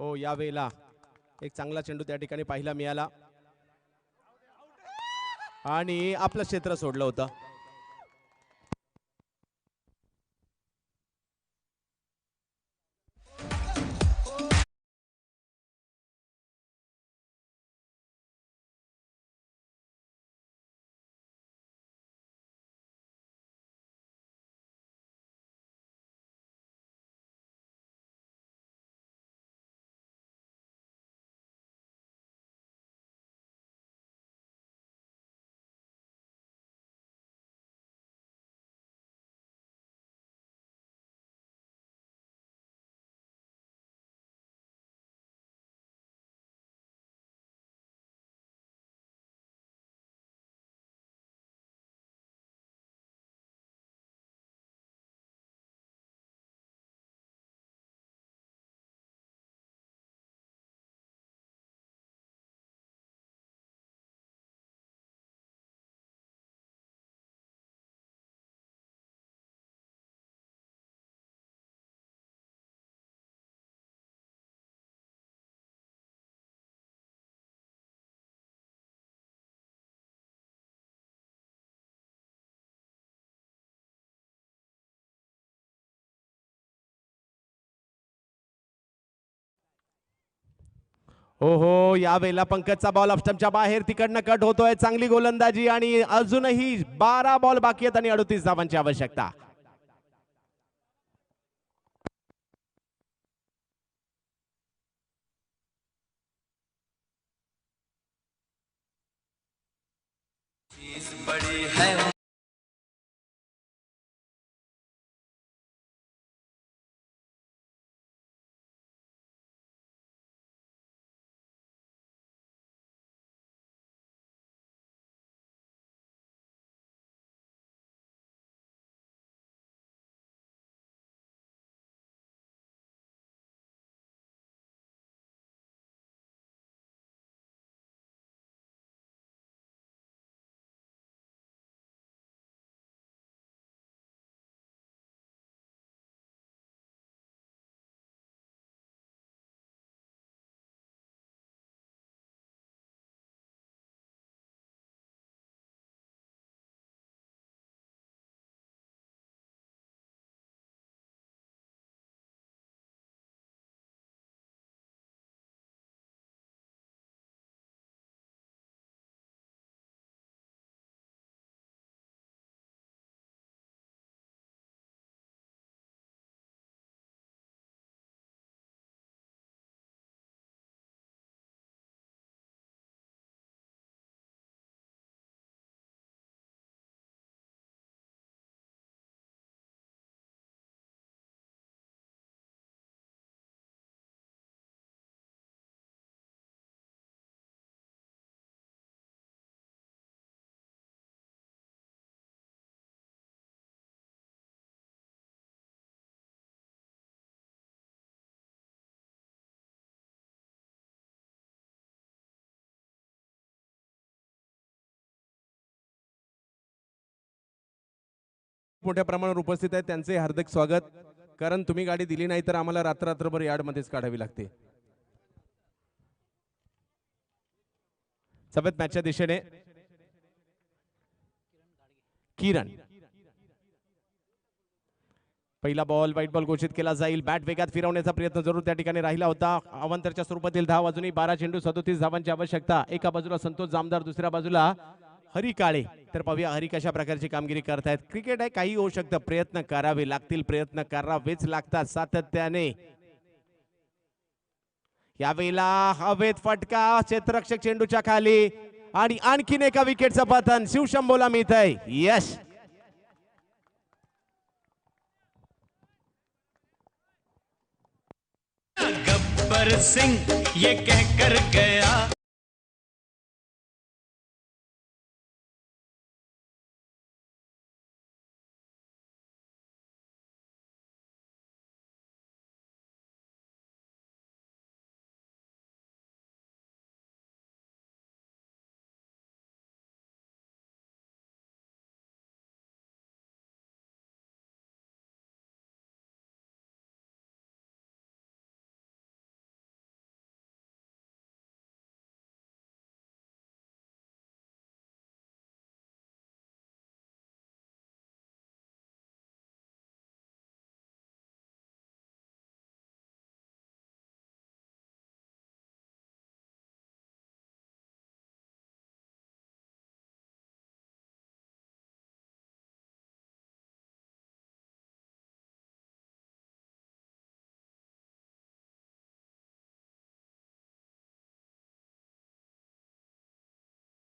हो, यावेळेला एक चांगला चेंडू त्या ठिकाणी पाहायला मिळाला आणि आपलं क्षेत्र सोडलं होतं. हो हो, यावेळेला पंकजचा बॉल ऑफस्टंपच्या बाहेर, तिकडनं कट होतोय. चांगली गोलंदाजी आणि अजूनही 12 बॉल बाकी आहेत आणि 38 धावांची आवश्यकता. बड़ी है मोठ्या प्रमाणावर उपस्थित आहेत त्यांचे हार्दिक स्वागत. कारण तुम्ही गाडी दिली नाही तर आम्हाला रात्रभर यार्डमध्येच काढावी लागते. सफेद मॅचच्या दिशेने किरण. पहिला बॉल व्हाईट बॉल घोषित केला जाईल. बॅट वेगात फिरवण्याचा प्रयत्न जरूर त्या ठिकाणी राहिला होता. अवांतरच्या स्वरूपातील धाव अजूनही 12 चेंडू 37 धावांची आवश्यकता. एका बाजूला संतोष जामदार, दुसऱ्या बाजूला हरी काळे. तर पाहूया हरी कशा प्रकारची कामगिरी करतायत. क्रिकेट आहे, काही होऊ शकतं. प्रयत्न करावे लागतील, प्रयत्न करावेच लागतात सातत्याने. यावेळेला हवेत फटका, क्षेत्ररक्षक चेंडूच्या खाली आणि आणखीन एका विकेटचं पतन शिवशंभोला मिळत आहे. यश. गब्बर सिंह ये कहकर गया.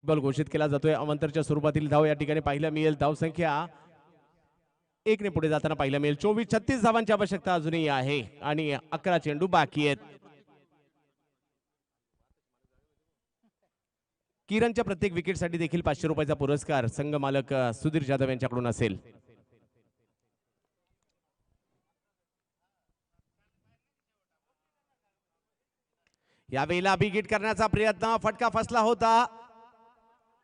बॉल घोषित केला जातोय. अवंतरच्या स्वरूपातील धाव या ठिकाणी पाहायला मिळेल. धाव संख्या 1 ने पुढे जाताना पाहायला मिळेल. 24-36 धावांची आवश्यकता अजूनही आहे आणि 11 चेंडू बाकी आहेत. किरणच्या प्रत्येक विकेटसाठी देखील 500 रुपयाचा पुरस्कार संघ मालक सुधीर जाधव यांच्याकडून असेल. यावेळेला बिग करण्याचा प्रयत्न, फटका फसला होता.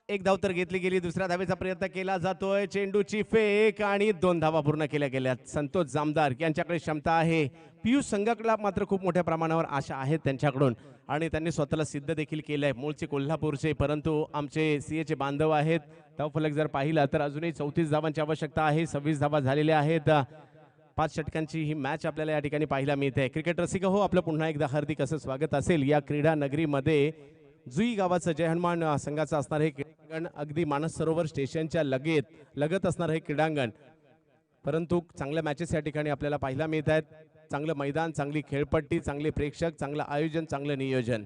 एक धाव तर घेतली गेली. दुसऱ्या धावेचा प्रयत्न केला जातोय. चेंडूची फेक आणि 2 धावा पूर्ण केल्या गेल्यात. संतोष जामदार यांच्याकडे क्षमता आहे. पियुष संघाकडे मात्र खूप मोठ्या प्रमाणावर आशा आहेत त्यांच्याकडून आणि त्यांनी स्वतःला सिद्ध देखील केलंय. मूळचे कोल्हापूरचे परंतु आमचे सीएचे बांधव आहेत. धावफलक जर पाहिला तर अजूनही 34 धावांची आवश्यकता आहे. 26 धावा झालेल्या आहेत. 5 षटकांची ही मॅच आपल्याला या ठिकाणी पाहायला मिळते. क्रिकेट रसिक हो, आपलं पुन्हा एकदा हार्दिक असं स्वागत असेल या क्रीडा नगरीमध्ये. जुई गावाचं जय हनुमान संघाचं असणार हे क्रीडांगण अगदी मानस सरोवर स्टेशनच्या लगत असणार हे क्रीडांगण. परंतु चांगल्या मॅचेस या ठिकाणी आपल्याला पाहायला मिळत आहेत. चांगलं मैदान, चांगली खेळपट्टी, चांगले प्रेक्षक, चांगलं आयोजन, चांगलं नियोजन.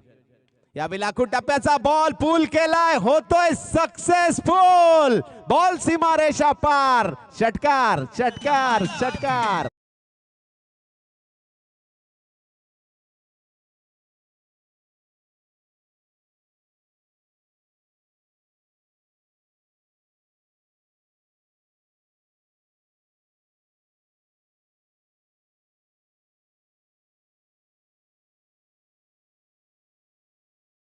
यावेळी लाखो टप्प्याचा बॉल पूल केलाय, होतोय सक्सेसफुल. बॉल सीमारेषा पार. षटकार षटकार षटकार.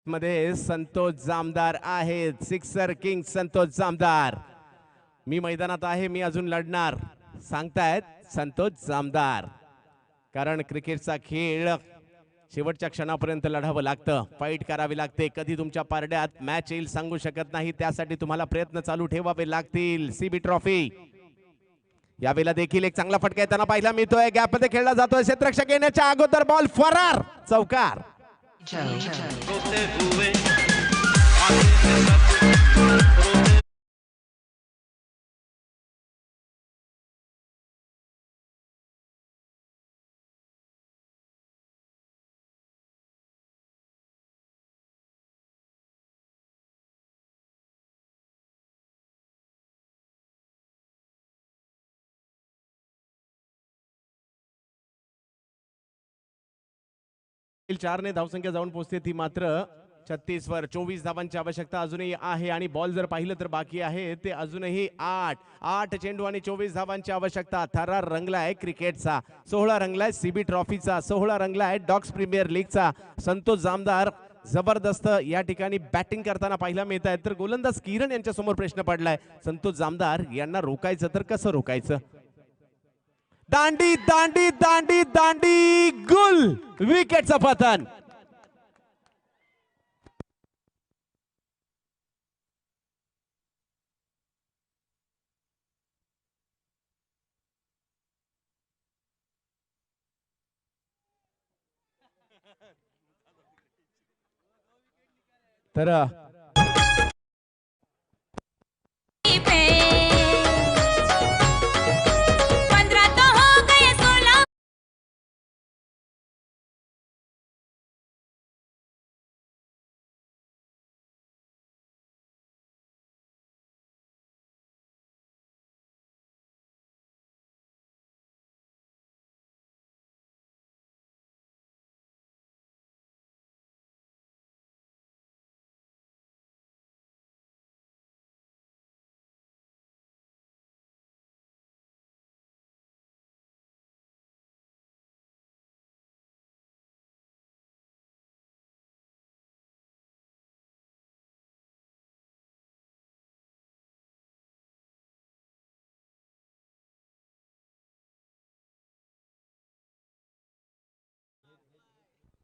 मध्ये संतोष जामदार आहेत. Sixer king Santosh Jamdar. मी मैदानात आहे, मी अजून लढणार सांगतायत संतोष जामदार. कारण क्रिकेटचा खेळ शेवटच्या क्षणापर्यंत लढावं लागतं, फाईट करावी लागते. कधी तुमच्या पारड्यात मॅच येईल सांगू शकत नाही. त्यासाठी तुम्हाला प्रयत्न चालू ठेवावे लागतील. सीबी ट्रॉफी यावेळेला देखील एक चांगला फटका येताना पाहायला मिळतोय. गॅपमध्ये खेळला जातोय. क्षेत्ररक्षक येण्याच्या अगोदर बॉल फरार. चौकार. होते हुए चारने धावसंख्या जाऊन पोहोचते ती मात्र 36 वर. 24 धावांची आवश्यकता अजूनही आहे आणि बॉल जर पाहिलं तर बाकी आहे ते अजूनही 8 चेंडू आणि 24 धावांची आवश्यकता. थरार रंगलाय क्रिकेटचा, सोहळा रंगलाय सीबी ट्रॉफीचा, सोहळा रंगलाय डॉक्स प्रीमियर लीगचा. संतोष जामदार जबरदस्त या ठिकाणी बॅटिंग करताना पाहायला मिळत आहे. तर गोलंदाज किरण यांच्या समोर प्रश्न पडलाय, संतोष जामदार यांना रोखायचं तर कसं रोखायचं. दांडी दांडी दांडी दांडी गुल, विकेटचं पतन. तर 15 तो हो गए 16.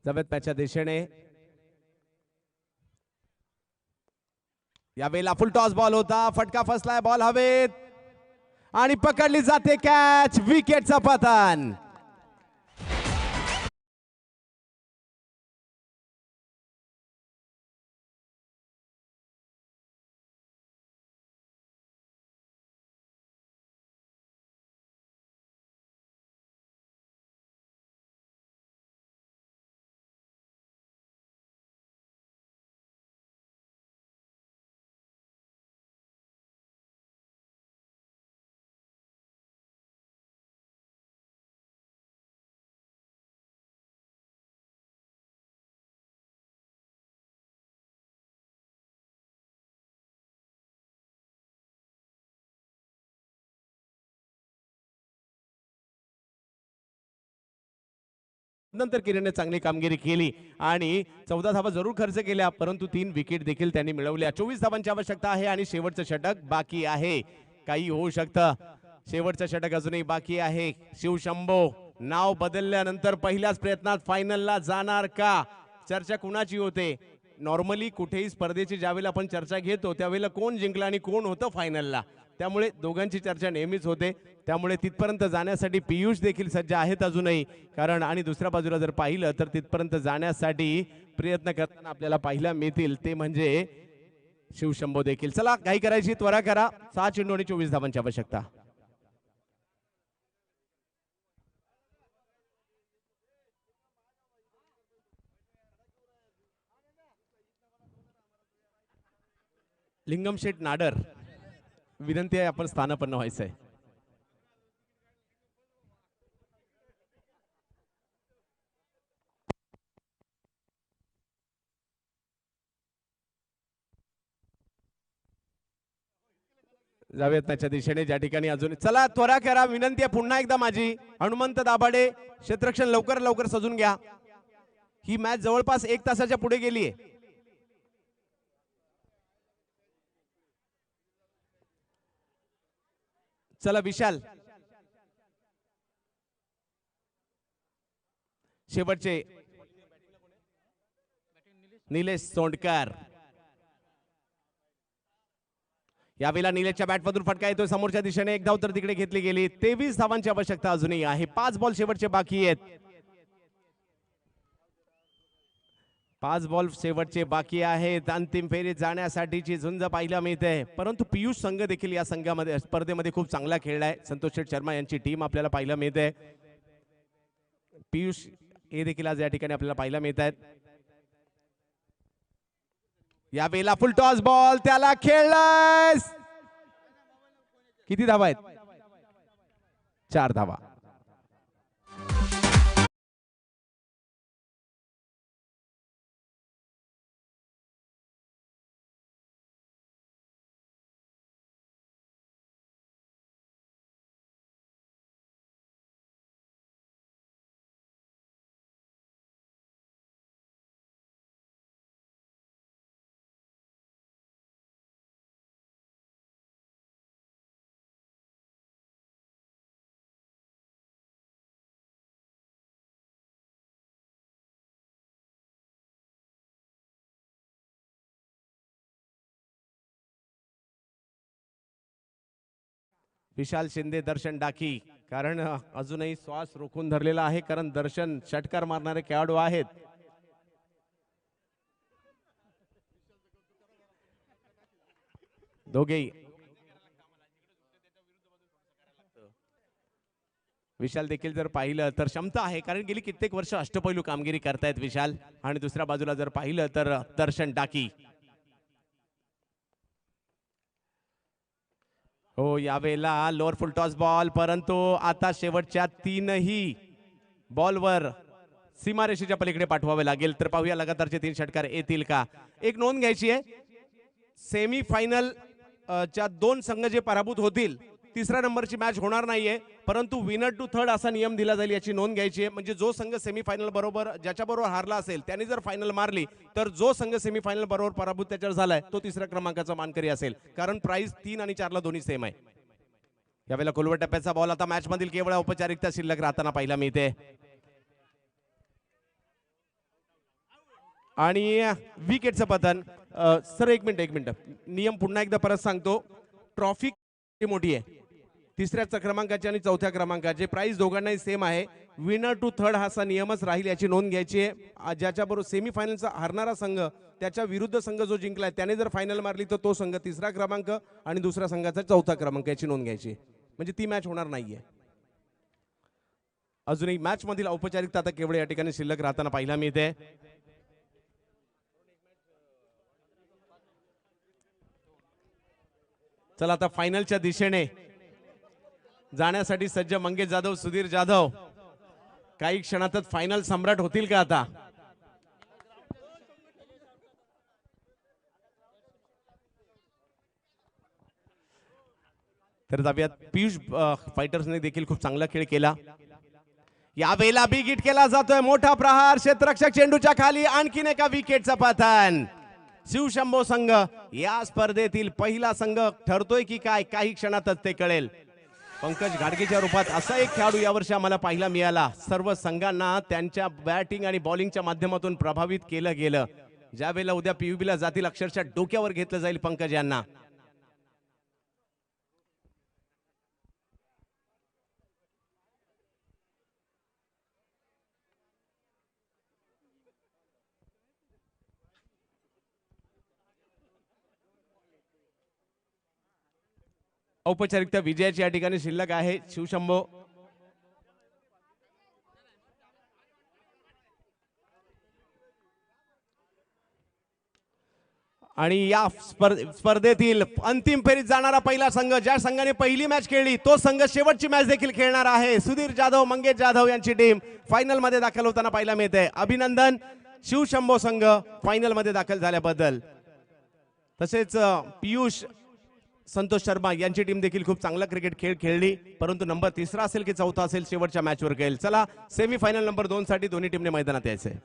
जावेद मॅचच्या दिशेने यावेळेला फुल टॉस बॉल होता, फटका फसलाय, बॉल हवेत आणि पकडली जाते कॅच, विकेटचं पतन. नंतर किरणने चांगली कामगिरी केली आणि 14 धावा जरूर खर्च केल्या, परंतु 3 विकेट देखील त्यांनी मिळवल्या. 24 धावांची आवश्यकता आहे आणि शेवटचं षटक बाकी आहे. काही होऊ शकतं, शेवटचं षटक अजूनही बाकी आहे. शिवशंभो नाव बदलल्यानंतर पहिल्याच प्रयत्नात फायनलला जाणार का, चर्चा कुणाची होते. नॉर्मली कुठेही स्पर्धेची ज्यावेळेला आपण चर्चा घेतो त्यावेळेला कोण जिंकला आणि कोण होतं फायनलला, त्यामुळे दोघांची चर्चा नेहमीच होते. त्यामुळे तिथपर्यंत जाण्यासाठी पियुष देखील सज्ज आहेत अजूनही, कारण आणि दुसऱ्या बाजूला जर पाहिलं तर तिथपर्यंत जाण्यासाठी प्रयत्न करताना आपल्याला पाहायला मिळतील ते म्हणजे शिवशंभो देखील. चला काही करायची, त्वरा करा. 6 चेंडू आणि 24 धावांची आवश्यकता. लिंगम शेठ नाडर, विनंती आहे आपण स्थानापन्न व्हायचंय. जाऊयात त्याच्या दिशेने ज्या ठिकाणी अजून. चला त्वरा करा, विनंती आहे पुन्हा एकदा माझी. हनुमंत दाभाडे, क्षेत्ररक्षण लवकर लवकर सजून घ्या. ही मॅच जवळपास 1 तासाच्या पुढे गेलीये. चला विशाल, शेवटचे निलेश सोंडकर. यावेळेला निलेशच्या बॅटमधून फटका येतोय समोरच्या दिशेने. एक धाव तर तिकडे घेतली गेली. 23 धावांची आवश्यकता अजूनही आहे. 5 बॉल शेवटचे बाकी आहेत. 5 बॉल शेवटचे बाकी आहेत. अंतिम फेरीत जाण्यासाठीची झुंज पाहायला मिळते, परंतु पियुष संघ देखील या संघामध्ये स्पर्धेमध्ये खूप चांगला खेळलाय. संतोष शेठ शर्मा यांची टीम आपल्याला पाहायला मिळते. पियुष हे देखील आज या ठिकाणी आपल्याला पाहायला मिळत आहेत. यावेळेला फुल टॉस बॉल, त्याला खेळलाय. किती धावा आहेत? 4 धावा. विशाल शिंदे, दर्शन डाकी, कारण अजूनही श्वास रोखून धरलेला आहे, कारण दर्शन षटकार मारणारे खेळाडू आहेत. दोघेही विशाल देखील जर पाहिलं तर क्षमता आहे, कारण गेली कित्येक वर्ष अष्टपैलू कामगिरी करतायत विशाल. आणि दुसऱ्या बाजूला जर पाहिलं तर दर्शन डाकी. हो, यावेळेला लोअर फुल टॉस बॉल, परंतु आता शेवटच्या तीनही बॉलवर सीमारेषेच्या पलीकडे पाठवावे लागेल. तर पाहूया लगातारचे 3 षटकार येतील का. एक नोंद घ्यायची आहे, सेमी फायनल च्या 2 संघ जे पराभूत होतील, तिसऱ्या नंबरची मॅच होणार नाहीये, परंतु विनर टू थर्ड असा नियम दिला जाईल, याची नोंद घ्यायची आहे. म्हणजे जो संघ सेमीफायनल बरोबर ज्याच्या बरोबर हारला असेल त्याने जर फायनल मारली, तर जो संघ सेमीफायनल बरोबर पराभूत त्याच्यावर झालाय तो तिसऱ्या क्रमांकाचा मानकरी असेल, कारण प्राइस 3 आणि 4 ला दोन्ही सेम आहे. यावेळेला खोलवर टप्प्याचा बॉल आता मॅच मधील केवळ औपचारिकता शिल्लक राहताना पाहायला मिळते. आणि विकेटचं पतन. सर एक मिनिट, नियम पुन्हा एकदा परत सांगतो. ट्रॉफी मोठी आहे, तिसऱ्या क्रमांकाची आणि चौथ्या क्रमांकाची प्राइस दोघांनाही सेम आहे. विनर टू थर्ड हा नियमच राहील, याची नोंद घ्यायची आहे. ज्याच्याबरोबर सेमीफायनलचा हारणारा संघ त्याच्या विरुद्ध संघ जो जिंकलाय त्याने जर फायनल मारली तर तो संघ तिसरा क्रमांक आणि दुसऱ्या संघाचा चौथा क्रमांक, याची नोंद घ्यायची. म्हणजे ती मॅच होणार नाहीये. अजूनही मॅच मधील औपचारिकता आता केवळ या ठिकाणी शिल्लक राहताना पाहायला मिळते. चला आता फायनलच्या दिशेने जाण्यासाठी सज्ज मंगेश जाधव, सुधीर जाधव काही क्षणातच फायनल सम्राट होतील का आता. तर जाऊयात, पियुष फायटर्सने देखील खूप चांगला खेळ केला. यावेळेला बिग हिट केला जातोय, मोठा प्रहार, क्षेत्ररक्षक चेंडूच्या खाली, आणखीन एका विकेटचा पतन. शिवशंभो संघ या स्पर्धेतील पहिला संघ ठरतोय की काय, काही क्षणातच ते कळेल. पंकज घाडगेच्या रूपात असा एक खेळाडू यावर्षी आम्हाला पाहायला मिळाला. सर्व संघांना त्यांच्या बॅटिंग आणि बॉलिंगच्या माध्यमातून प्रभावित केलं गेलं. ज्या वेळेला उद्या पीयूबीला जातील, अक्षरशः डोक्यावर घेतलं जाईल पंकज यांना. औपचारिकता विजयाची या ठिकाणी शिल्लक आहे. शिवशंभो आणि या स्पर्धेतील अंतिम फेरीत जाणारा पहिला संघ, ज्या संघाने पहिली मॅच खेळली तो संघ शेवटची मॅच देखील खेळणार आहे. सुधीर जाधव, मंगेश जाधव यांची टीम फायनल मध्ये दाखल होताना पाहायला मिळते. अभिनंदन शिवशंभो संघ फायनल मध्ये दाखल झाल्याबद्दल. तसेच पियुष, संतोष शर्मा यांची टीम देखील खूप चांगला क्रिकेट खेळ खेळली, परंतु नंबर 3 असेल की 4 असेल शेवटच्या मॅचवर कळेल. चला, सेमीफायनल नंबर 2 साठी दोन्ही टीमने मैदानात यायचे.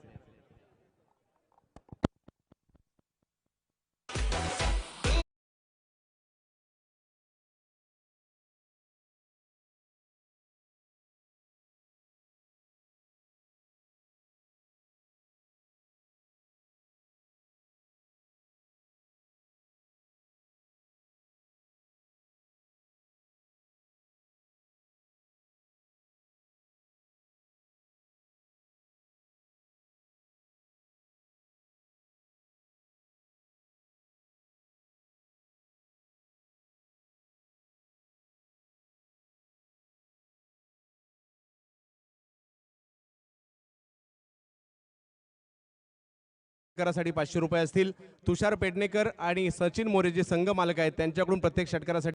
षटकारासाठी 500 रुपये असतील. तुषार पेडणेकर आणि सचिन मोरे जे संघ मालक आहेत त्यांच्याकडून प्रत्येक षटकारासाठी